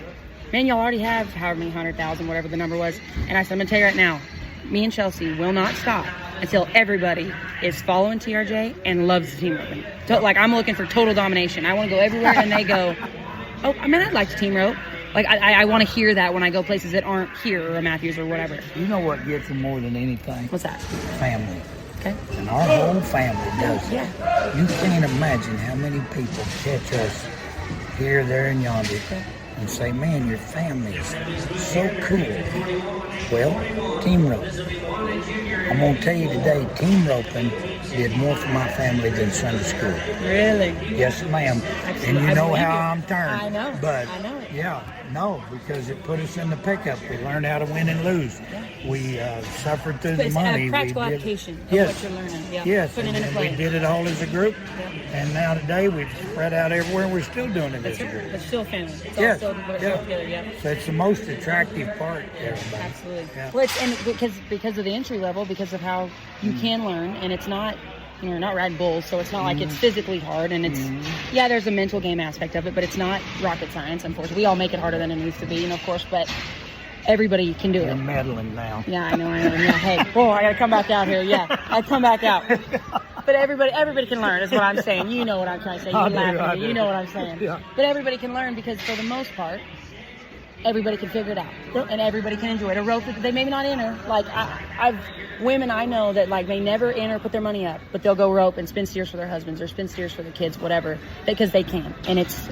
"Man, y'all already have however many 100,000, whatever the number was." And I said, "I'm gonna tell you right now, me and Chelsea will not stop until everybody is following TRJ and loves the team roping. Like, I'm looking for total domination. I want to go everywhere, and they go, oh, I mean, I'd like to team rope. Like, I want to hear that when I go places that aren't here or a Matthews or whatever. You know what gets them more than anything? What's that? Family. Okay. And our whole family does it. Yeah. You can't imagine how many people catch us here, there, and yonder and say, man, your family is so cool. Well, team rope. I'm going to tell you today, team roping did more for my family than Sunday school. Really? Yes, ma'am. And you know how I'm turned. I know. But I know it. yeah, no, because it put us in the pickup. We learned how to win and lose. We suffered through But the it's money. a practical We did, application of yes, what you're learning. Yeah. Yes, Putting and it into we play. did it all as a group. Yeah. And now today we've spread out everywhere. We're still doing it as a group. It's still family. It's all Yes, still together. Yeah. So it's the most attractive part to everybody. Absolutely. Yeah. Well, because of the entry level, because of how you can learn, and it's not, you're not riding bulls, so it's not like it's physically hard, and it's yeah, there's a mental game aspect of it, but it's not rocket science. Unfortunately, we all make it harder than it needs to be, of course, but everybody can do You're it. meddling now. Yeah, I know. Yeah, hey, whoa, I gotta come back out here. Yeah, I come back out. But everybody can learn, is what I'm saying. You know what I'm trying to say. You're laughing at me. You know what I'm saying. Yeah. But everybody can learn because, for the most part, everybody can figure it out, and everybody can enjoy it. A rope, they maybe not enter. Like women I know that like they never enter, put their money up, but they'll go rope and spin steers for their husbands or spin steers for their kids, whatever, because they can. And it's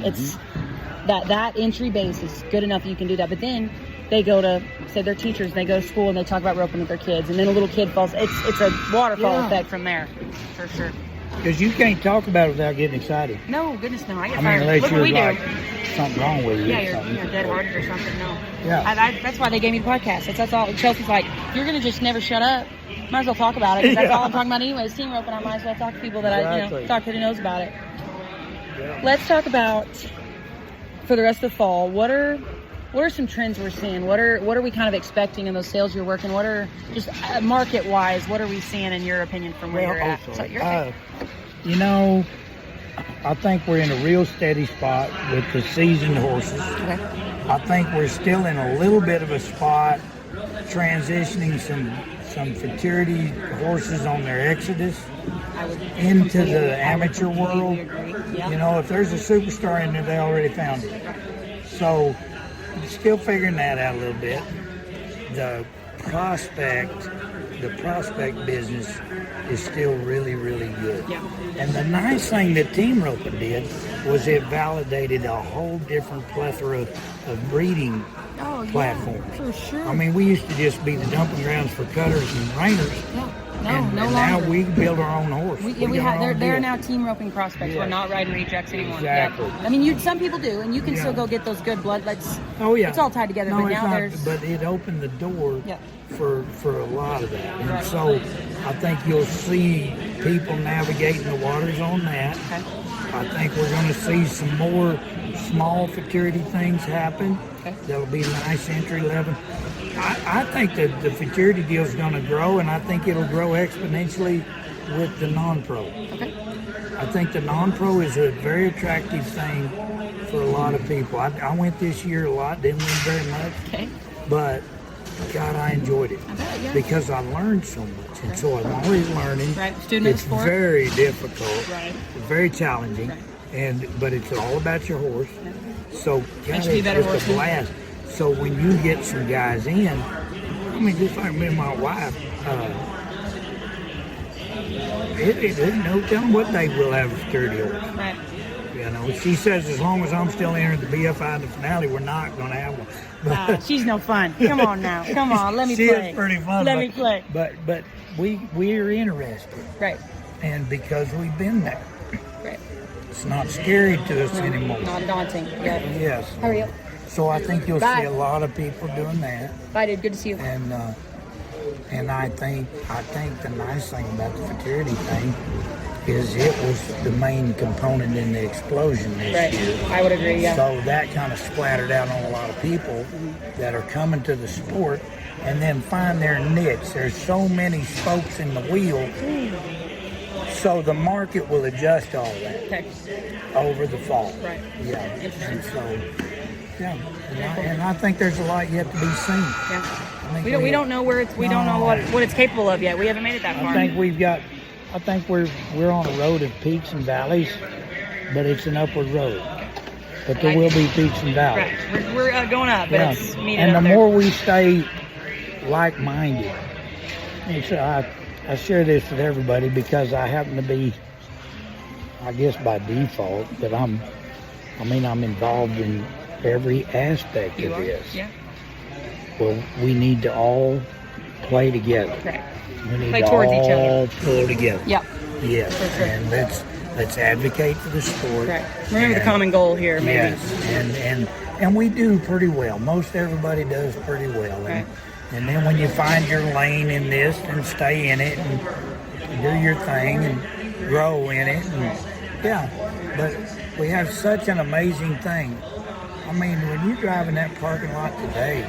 that entry base is good enough that you can do that. But then they go to, say, their teachers, they go to school and they talk about roping with their kids, and then a little kid falls. It's a waterfall effect from there, for sure. Because you can't talk about it without getting excited. No, goodness no. I get I fired. mean, unless Look what we you're do. like something wrong with you. Yeah, or something. you're dead-hearted or something. No. Yeah. That's why they gave me the podcast. That's all. Chelsea's like, if you're gonna just never shut up, might as well talk about it. 'Cause that's all I'm talking about anyway. Is team roping. I might as well talk to people that I talk to who knows about it. Yeah. Let's talk about, for the rest of the fall, what are some trends we're seeing? What are we kind of expecting in those sales you're working? What are just market-wise? What are we seeing in your opinion from where you're at? So you're you know, I think we're in a real steady spot with the seasoned horses. okay. I think we're still in a little bit of a spot transitioning some futurity horses on their exodus into the amateur world. Yeah. You know, if there's a superstar in there, they already found it. So, still figuring that out a little bit. The prospect business is still really, really good. Yeah. And the nice thing that team roping did was it validated a whole different plethora of breeding platforms. For sure. I mean, we used to just be the dumping grounds for cutters and reiners. Yeah. No, and no now longer. we build our own horse. We got have. our own They're deal. now team roping prospects. Yeah. We're not riding rejects anymore. Exactly. Yeah. I mean, some people do, and you can still go get those good bloodlets. Oh yeah. It's all tied together, No, but it's now not, there's. But it opened the door Yeah. for a lot of that, and Right. so I think you'll see people navigating the waters on that. Okay. I think we're going to see some more small futurity things happen. Okay. That'll be nice entry level. I think that the futurity deal is going to grow, and I think it'll grow exponentially with the non-pro. Okay. I think the non-pro is a very attractive thing for a lot of people. I went this year a lot, didn't win very much, Okay. but God, I enjoyed it I bet, yeah. because I learned so much, and so I'm always learning. Right. Student of It's the sport. very difficult, Right. very challenging, Right. but it's all about your horse. So God, should be it's better just a horses. blast. So when you get some guys in, I mean, just like me and my wife, it no telling what day we'll have a futurity horse. Right. You know, she says as long as I'm still entering the BFI in the finale, we're not going to have one. But She's no fun. Come on now. Come on. Let me she play. is pretty fun. Let me play. But we're interested, Right. and because we've been there, Right. it's not scary to us anymore. Not daunting. Yeah. Yes. Hurry up. So I think you'll Bye. see a lot of people doing that, Bye, dude. Good to see you. and I think the nice thing about the futurity thing is it was the main component in the explosion this Right. year. I would agree. Yeah. So that kind of splattered out on a lot of people that are coming to the sport and then find their niche. There's so many spokes in the wheel, so the market will adjust all that Okay. over the fall. Right. Yeah. Interesting. And so, yeah, and I think there's a lot yet to be seen. Yeah. I think We don't know where it's. We don't know what it's capable of yet. We haven't made it that far. I think we're on a road of peaks and valleys, but it's an upward road. But there will be peaks and valleys. Right. We're going up, but it's needed And up the there. more we stay like-minded, and so I share this with everybody because I happen to be, I guess by default, but I'm involved in every aspect You of are? this. Yeah. Well, we need to all play together. Right. We need Play to towards each other. all pull together. Yep. Yes, For sure. and let's advocate for the sport. Right. Remember the And- common goal here, maybe. Yes, and we do pretty well. Most everybody does pretty well. Right. And then when you find your lane in this, and stay in it and do your thing and grow in it. And, yeah, but we have such an amazing thing. I mean, when you drive in that parking lot today,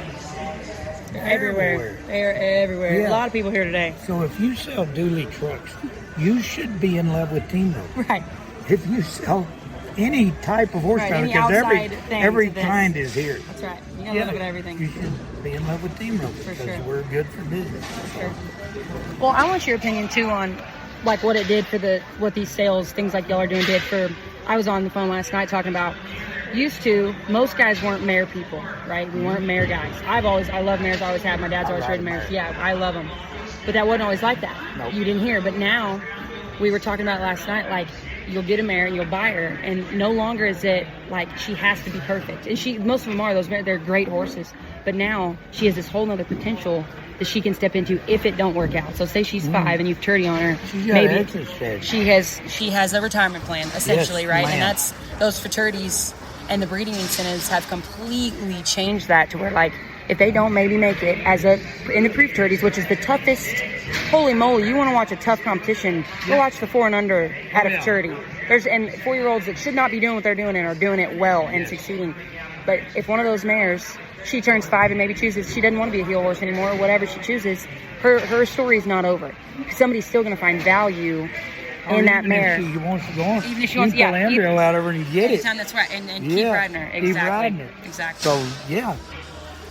they're everywhere. They're everywhere. Yeah. A lot of people here today. So if you sell dually trucks, you should be in love with Team Road. Right. If you sell any type of horsepower, Right, any because outside thing every to this. kind is here. That's right. You gotta look at everything. You should be in love with Team Road because sure. we're good for business. Sure. Well, I want your opinion too on like what it did for what these sales, things like y'all are doing did for. I was on the phone last night talking about. Used to, most guys weren't mare people, right? We weren't mare guys. I love mares. I always have. My dad's always ridden mares. Yeah, I love them. But that wasn't always like that. Nope. You didn't hear. But now, we were talking about last night, like, you'll get a mare and you'll buy her, and no longer is it like she has to be perfect. And most of them are. They're great horses. But now, she has this whole nother potential that she can step into if it don't work out. So say she's 5 and you've turdy on her. She's got Maybe exit strategy. she has a retirement plan, essentially, Yes, right? ma'am. And that's those fraternities and the breeding incentives have completely changed that to where, like, if they don't maybe make it in the pre-fraternities, which is the toughest, holy moly, you want to watch a tough competition, go watch the 4 and under at a fraterity. And 4-year-olds that should not be doing what they're doing and are doing it well and succeeding. But if one of those mares, she turns 5 and maybe chooses, she doesn't want to be a heel horse anymore, or whatever she chooses, her story is not over. Somebody's still going to find value in that mare. If she wants to go on, Even if she you wants- pull yeah, the embryo out of her and you get it. Anytime, that's right, and keep Yeah, riding her. keep Exactly. riding her. Exactly. So yeah,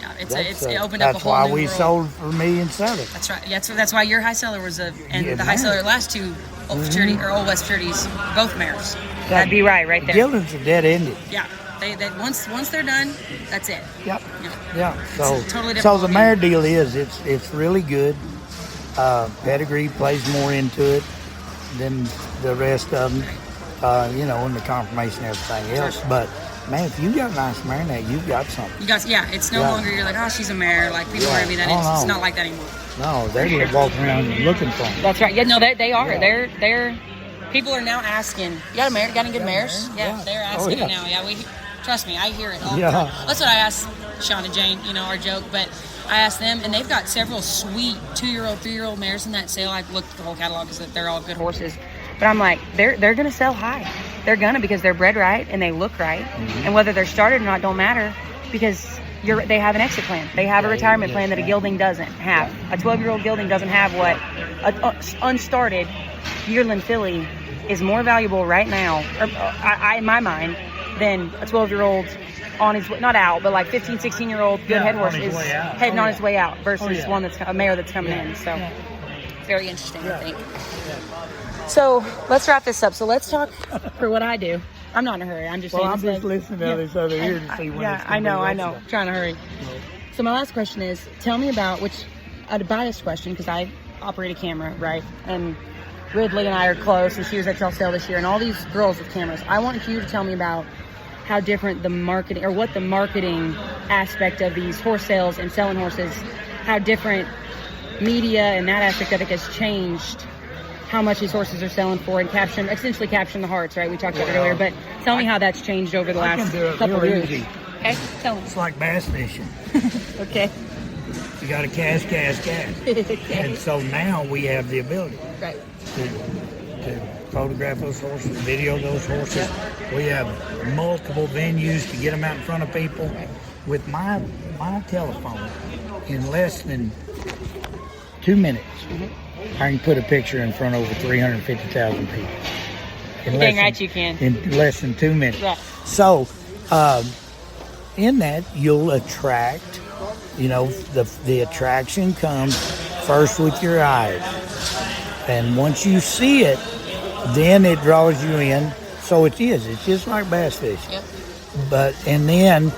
Yeah, that's, it opened up a that's whole why new we world. sold for $1,700,000. That's right. Yeah, that's why your high seller was and Yeah, the high man. seller last two Old Futurity or Old West Futurities, both mares. That'd be right there. Gildens are dead ended. Yeah, they once they're done, that's it. Yep. Yeah. Yeah. So It's a totally different so the ballgame. mare deal is it's really good. Pedigree plays more into it than the rest of them. And the confirmation and everything else. But man, if you got a nice mare now, you've got something. You guys, yeah, it's no Yeah. longer you're like, oh, she's a mare. Like people Yeah. are gonna be that. Oh, It's no. not like that anymore. No, they're walking around looking for them. That's right. Yeah, no, they are. Yeah. They're. People are now asking, you got a mare? Got any good mares? mare? Yeah, Yeah. they're Oh, asking yeah. it now. Yeah, trust me, I hear it all the Yeah. time. That's what I asked Sean and Jane, our joke, but I asked them, and they've got several sweet 2-year-old, 3-year-old mares in that sale. I looked at the whole catalog because they're all good horses. But I'm like, they're going to sell high. they're gonna, because they're bred right and they look right, and whether they're started or not don't matter, because they have an exit plan. They have a retirement plan that a gelding doesn't have. A 12-year-old gelding doesn't have what an unstarted yearling filly is more valuable right now, in my mind, than a 12-year-old on his way, not out, but like 15, 16-year-old good head horse is heading on his way out versus one that's a mare that's coming in. So it's very interesting, I think. So let's wrap this up. So let's talk for what I do. I'm not in a hurry. I'm just saying. I'm just listening to this other ear to see when it's I know. Trying to hurry. So my last question is, tell me about, which a biased question, because I operate a camera, right? And Ridley and I are close, and she was at Trail Sale this year, and all these girls with cameras. I want you to tell me about how different the marketing, or what the marketing aspect of these horse sales and selling horses, how different media and that aspect of it has changed how much these horses are selling for, and essentially capturing the hearts, right? We talked about it earlier, but tell me how that's changed over the last couple of years. Easy. Okay, tell me. It's like bass fishing. Okay. You got to cast. Okay. And so now we have the ability Right. to photograph those horses, video those horses. We have multiple venues to get them out in front of people. With my telephone, in less than 2 minutes, I can put a picture in front of over 350,000 people. Dang right you can. In less than 2 minutes. Right. So, in that, you'll attract, the attraction comes first with your eyes. And once you see it, then it draws you in. So it's just like bass fishing. Yep. And then,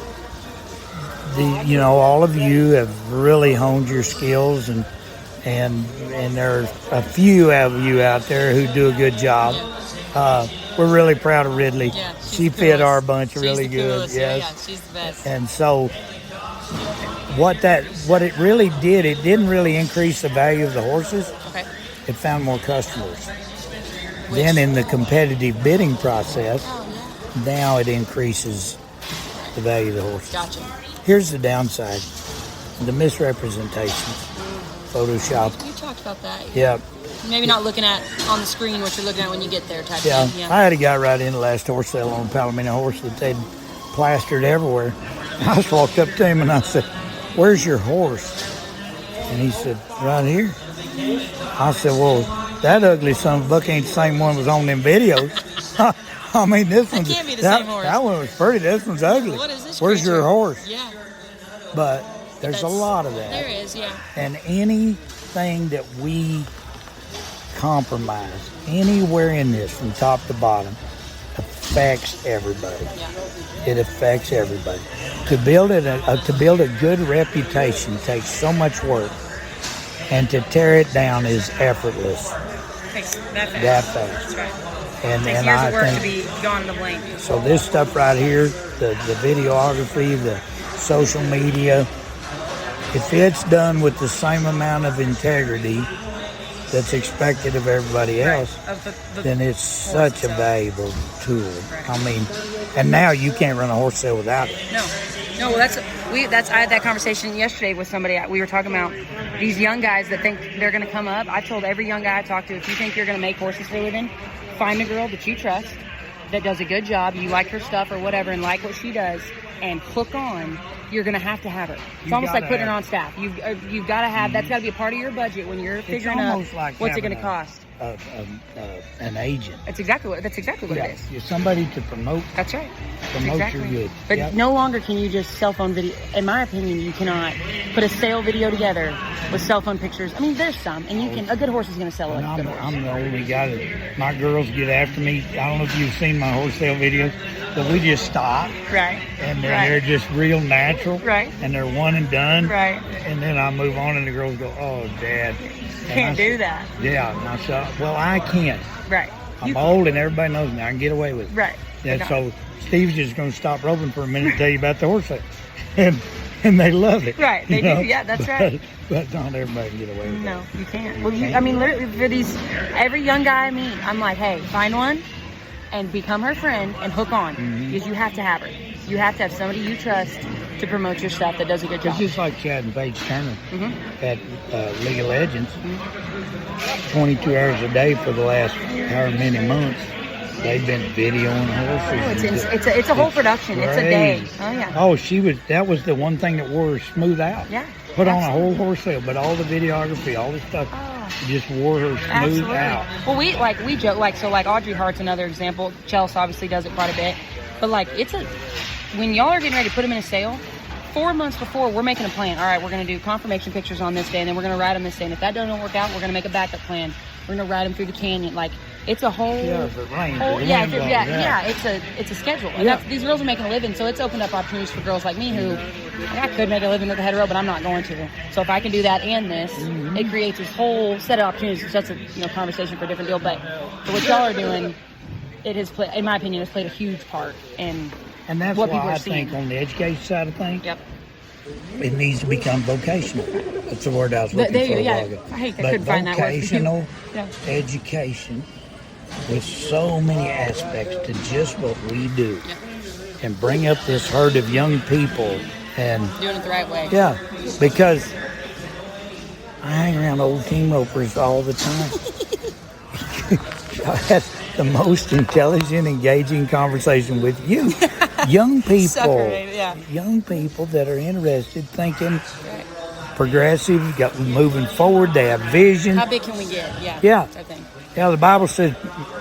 all of you have really honed your skills, and there's a few of you out there who do a good job. We're really proud of Ridley. Yeah, she fit our bunch really good. Yes. Yeah, she's the best. And so what it really did, it didn't really increase the value of the horses. Okay. It found more customers. Then in the competitive bidding process, now it increases the value of the horses. Gotcha. Here's the downside: the misrepresentations, Photoshop. You talked about that. Yeah. Maybe not looking at on the screen what you're looking at when you get there type Yeah. thing. I had a guy right in the last horse sale on a Palomino horse that they'd plastered everywhere. I just walked up to him and I said, "Where's your horse?" And he said, "Right here." I said, "Well, that ugly son of a buck ain't the same one that was on them videos." I mean, this one can't be the same horse. That one was pretty. This one's ugly. What is this Where's creature? your horse? Yeah. But there's a lot of that. There is, yeah. And anything that we compromise anywhere in this, from top to bottom, affects everybody. Yeah. It affects everybody. To build a good reputation takes so much work, and to tear it down is effortless. Takes that fast. That fast. That's right. And Takes and years I of work think to be gone in the blink. so. This stuff right here, the videography, the social media, if it's done with the same amount of integrity that's expected of everybody else, then it's such a valuable tool. Right. I mean, and now you can't run a horse sale without it. No. Well, I had that conversation yesterday with somebody. We were talking about these young guys that think they're going to come up. I told every young guy I talked to, if you think you're going to make horses for a living, find a girl that you trust, that does a good job, you like her stuff or whatever, and like what she does, and hook on. You're going to have her. It's almost like putting her on staff. You've got to have, that's got to be a part of your budget when you're figuring out what's it going to cost. An agent. That's exactly what it is. You're somebody to promote. That's right. Promote your goods. But no longer can you just cell phone video. In my opinion, you cannot put a sale video together with cell phone pictures. I mean, there's some, and a good horse is going to sell a good horse. I'm the only guy that my girls get after me. I don't know if you've seen my horse sale videos, but we just stop. Right. And they're just real natural. Right. And they're one and done. Right. And then I move on, and the girls go, "Oh, Dad." Can't do that. Yeah. And I said, "Well, I can't. Right. I'm old, and everybody knows me. I can get away with it." Right. And so Steve's just going to stop roping for a minute and tell you about the horse sale. And they love it. Right. They do. Yeah, that's right. But not everybody can get away with it. No, you can't. Well, I mean, literally, for every young guy I meet, I'm like, hey, find one and become her friend and hook on. Because you have to have her. You have to have somebody you trust to promote your stuff that does a good job. It's just like Chad and Paige Turner at League of Legends. 22 hours a day for the last however many months. They've been videoing horses. It's a whole production. It's a day. Crazy. Oh yeah. Oh, that was the one thing that wore her smooth out. Yeah. Put on a whole horse sale, but all the videography, all the stuff, just wore her smooth out. Well, we joke so Audrey Hart's another example. Chelsea obviously does it quite a bit, but when y'all are getting ready to put them in a sale, 4 months before we're making a plan. All right, we're going to do confirmation pictures on this day, and then we're going to ride them this day. And if that doesn't work out, we're going to make a backup plan. We're going to ride them through the canyon. It's a whole if it rains, it's a schedule. And these girls are making a living, so it's opened up opportunities for girls like me who I could make a living at the head row, but I'm not going to. So if I can do that and this, it creates this whole set of opportunities. That's a conversation for a different deal. But for what y'all are doing, it has played, in my opinion, has played a huge part in and that's what why people are I seeing. think on the education side of things, Yep. it needs to become vocational. That's the word I was looking for. I But couldn't find that word. vocational education with so many aspects to just what we do, and bring up this herd of young people and Doing it the right way. yeah, because I hang around old team ropers all the time. I have the most intelligent, engaging conversation with you. Young people, young people that are interested, thinking progressive, moving forward. They have vision. How big can we get? Yeah. That's our thing. Yeah, the Bible says,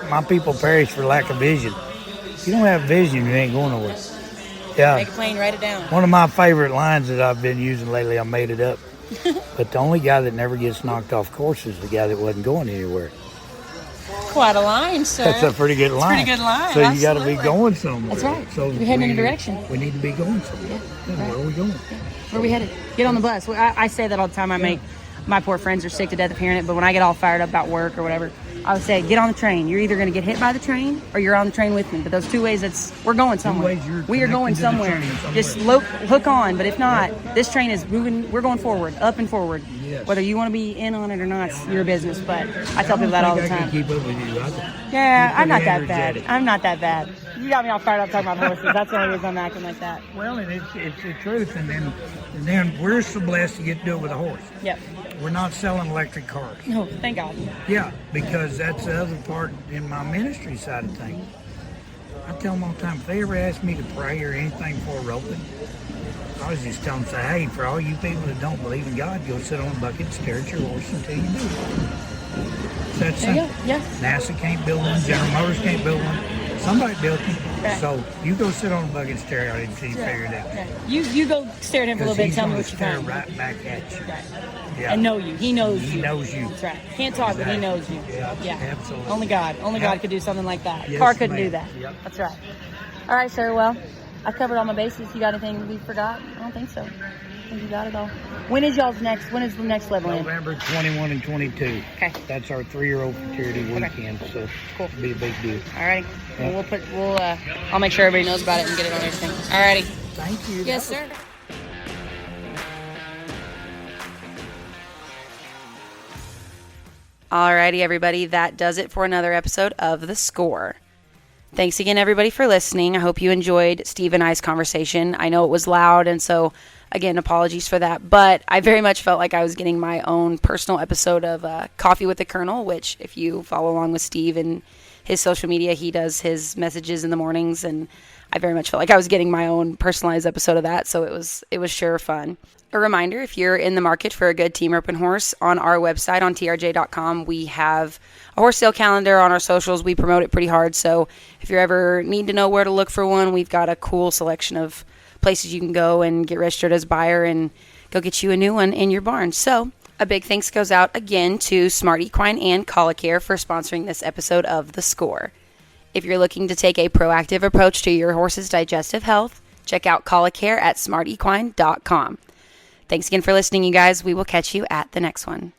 my people perish for lack of vision. If you don't have vision, you ain't going nowhere. Yeah. Make a plane, write it down. One of my favorite lines that I've been using lately, I made it up. But the only guy that never gets knocked off course is the guy that wasn't going anywhere. Quite a line, sir. That's a pretty good line. Pretty good line. So absolutely. you got to be going somewhere. That's right. So we're heading in a direction. We need to be going somewhere. Where are we going? Where are we headed? Get on the bus. I say that all the time. My poor friends are sick to death of hearing it, but when I get all fired up about work or whatever, I would say, get on the train. You're either going to get hit by the train or you're on the train with me. But those two ways, we're going somewhere. We are going somewhere. Just hook on. But if not, this train is moving. We're going forward, up and forward. Yes. Whether you want to be in on it or not, it's your business. But I tell people that all the time. I can keep up with you. Yeah, I'm not that bad. I'm not that bad. You got me all fired up talking about horses. That's the only reason I'm acting like that. Well, and it's the truth. And then we're so blessed to get to do it with a horse. Yep. We're not selling electric cars. No, thank God. Yeah, because that's the other part in my ministry side of things. I tell them all the time, if they ever ask me to pray or anything before roping, I was just telling them, say, hey, for all you people that don't believe in God, go sit on a bucket and stare at your horse until you do. That's simple. Yeah. NASA can't build one. General Motors can't build one. Somebody built it. Right. So you go sit on a bucket and stare at it until you figure it out. Right. You go stare at him for a little bit and tell me what you stare found. Right back at you. Right. Yeah. And know you. He knows you. He knows you. That's right. Can't talk, but he knows you. Yeah. Absolutely. Only God could do something like that. Yes, Car couldn't ma'am. do that. Yep. That's right. All right, sir. Well, I've covered all my bases. You got anything we forgot? I don't think so. I think you got it all. When is the next Levelland? November 21 and 22. Okay. That's our 3-year-old futurity weekend, so cool. It'll be a big deal. All righty. Well, I'll make sure everybody knows about it and get it on everything. All righty. Thank you. Yes, sir. Alrighty, everybody. That does it for another episode of The Score. Thanks again, everybody, for listening. I hope you enjoyed Steve and I's conversation. I know it was loud, and so, again, apologies for that. But I very much felt like I was getting my own personal episode of Coffee with the Colonel, which, if you follow along with Steve and his social media, he does his messages in the mornings, and I very much felt like I was getting my own personalized episode of that, so it was sure fun. A reminder, if you're in the market for a good team roping horse, on our website, on trj.com, we have a horse sale calendar. On our socials, we promote it pretty hard, so if you ever need to know where to look for one, we've got a cool selection of places you can go and get registered as a buyer and go get you a new one in your barn. So a big thanks goes out again to Smart Equine and Colicare for sponsoring this episode of The Score. If you're looking to take a proactive approach to your horse's digestive health, check out Colicare at smartequine.com. Thanks again for listening, you guys. We will catch you at the next one.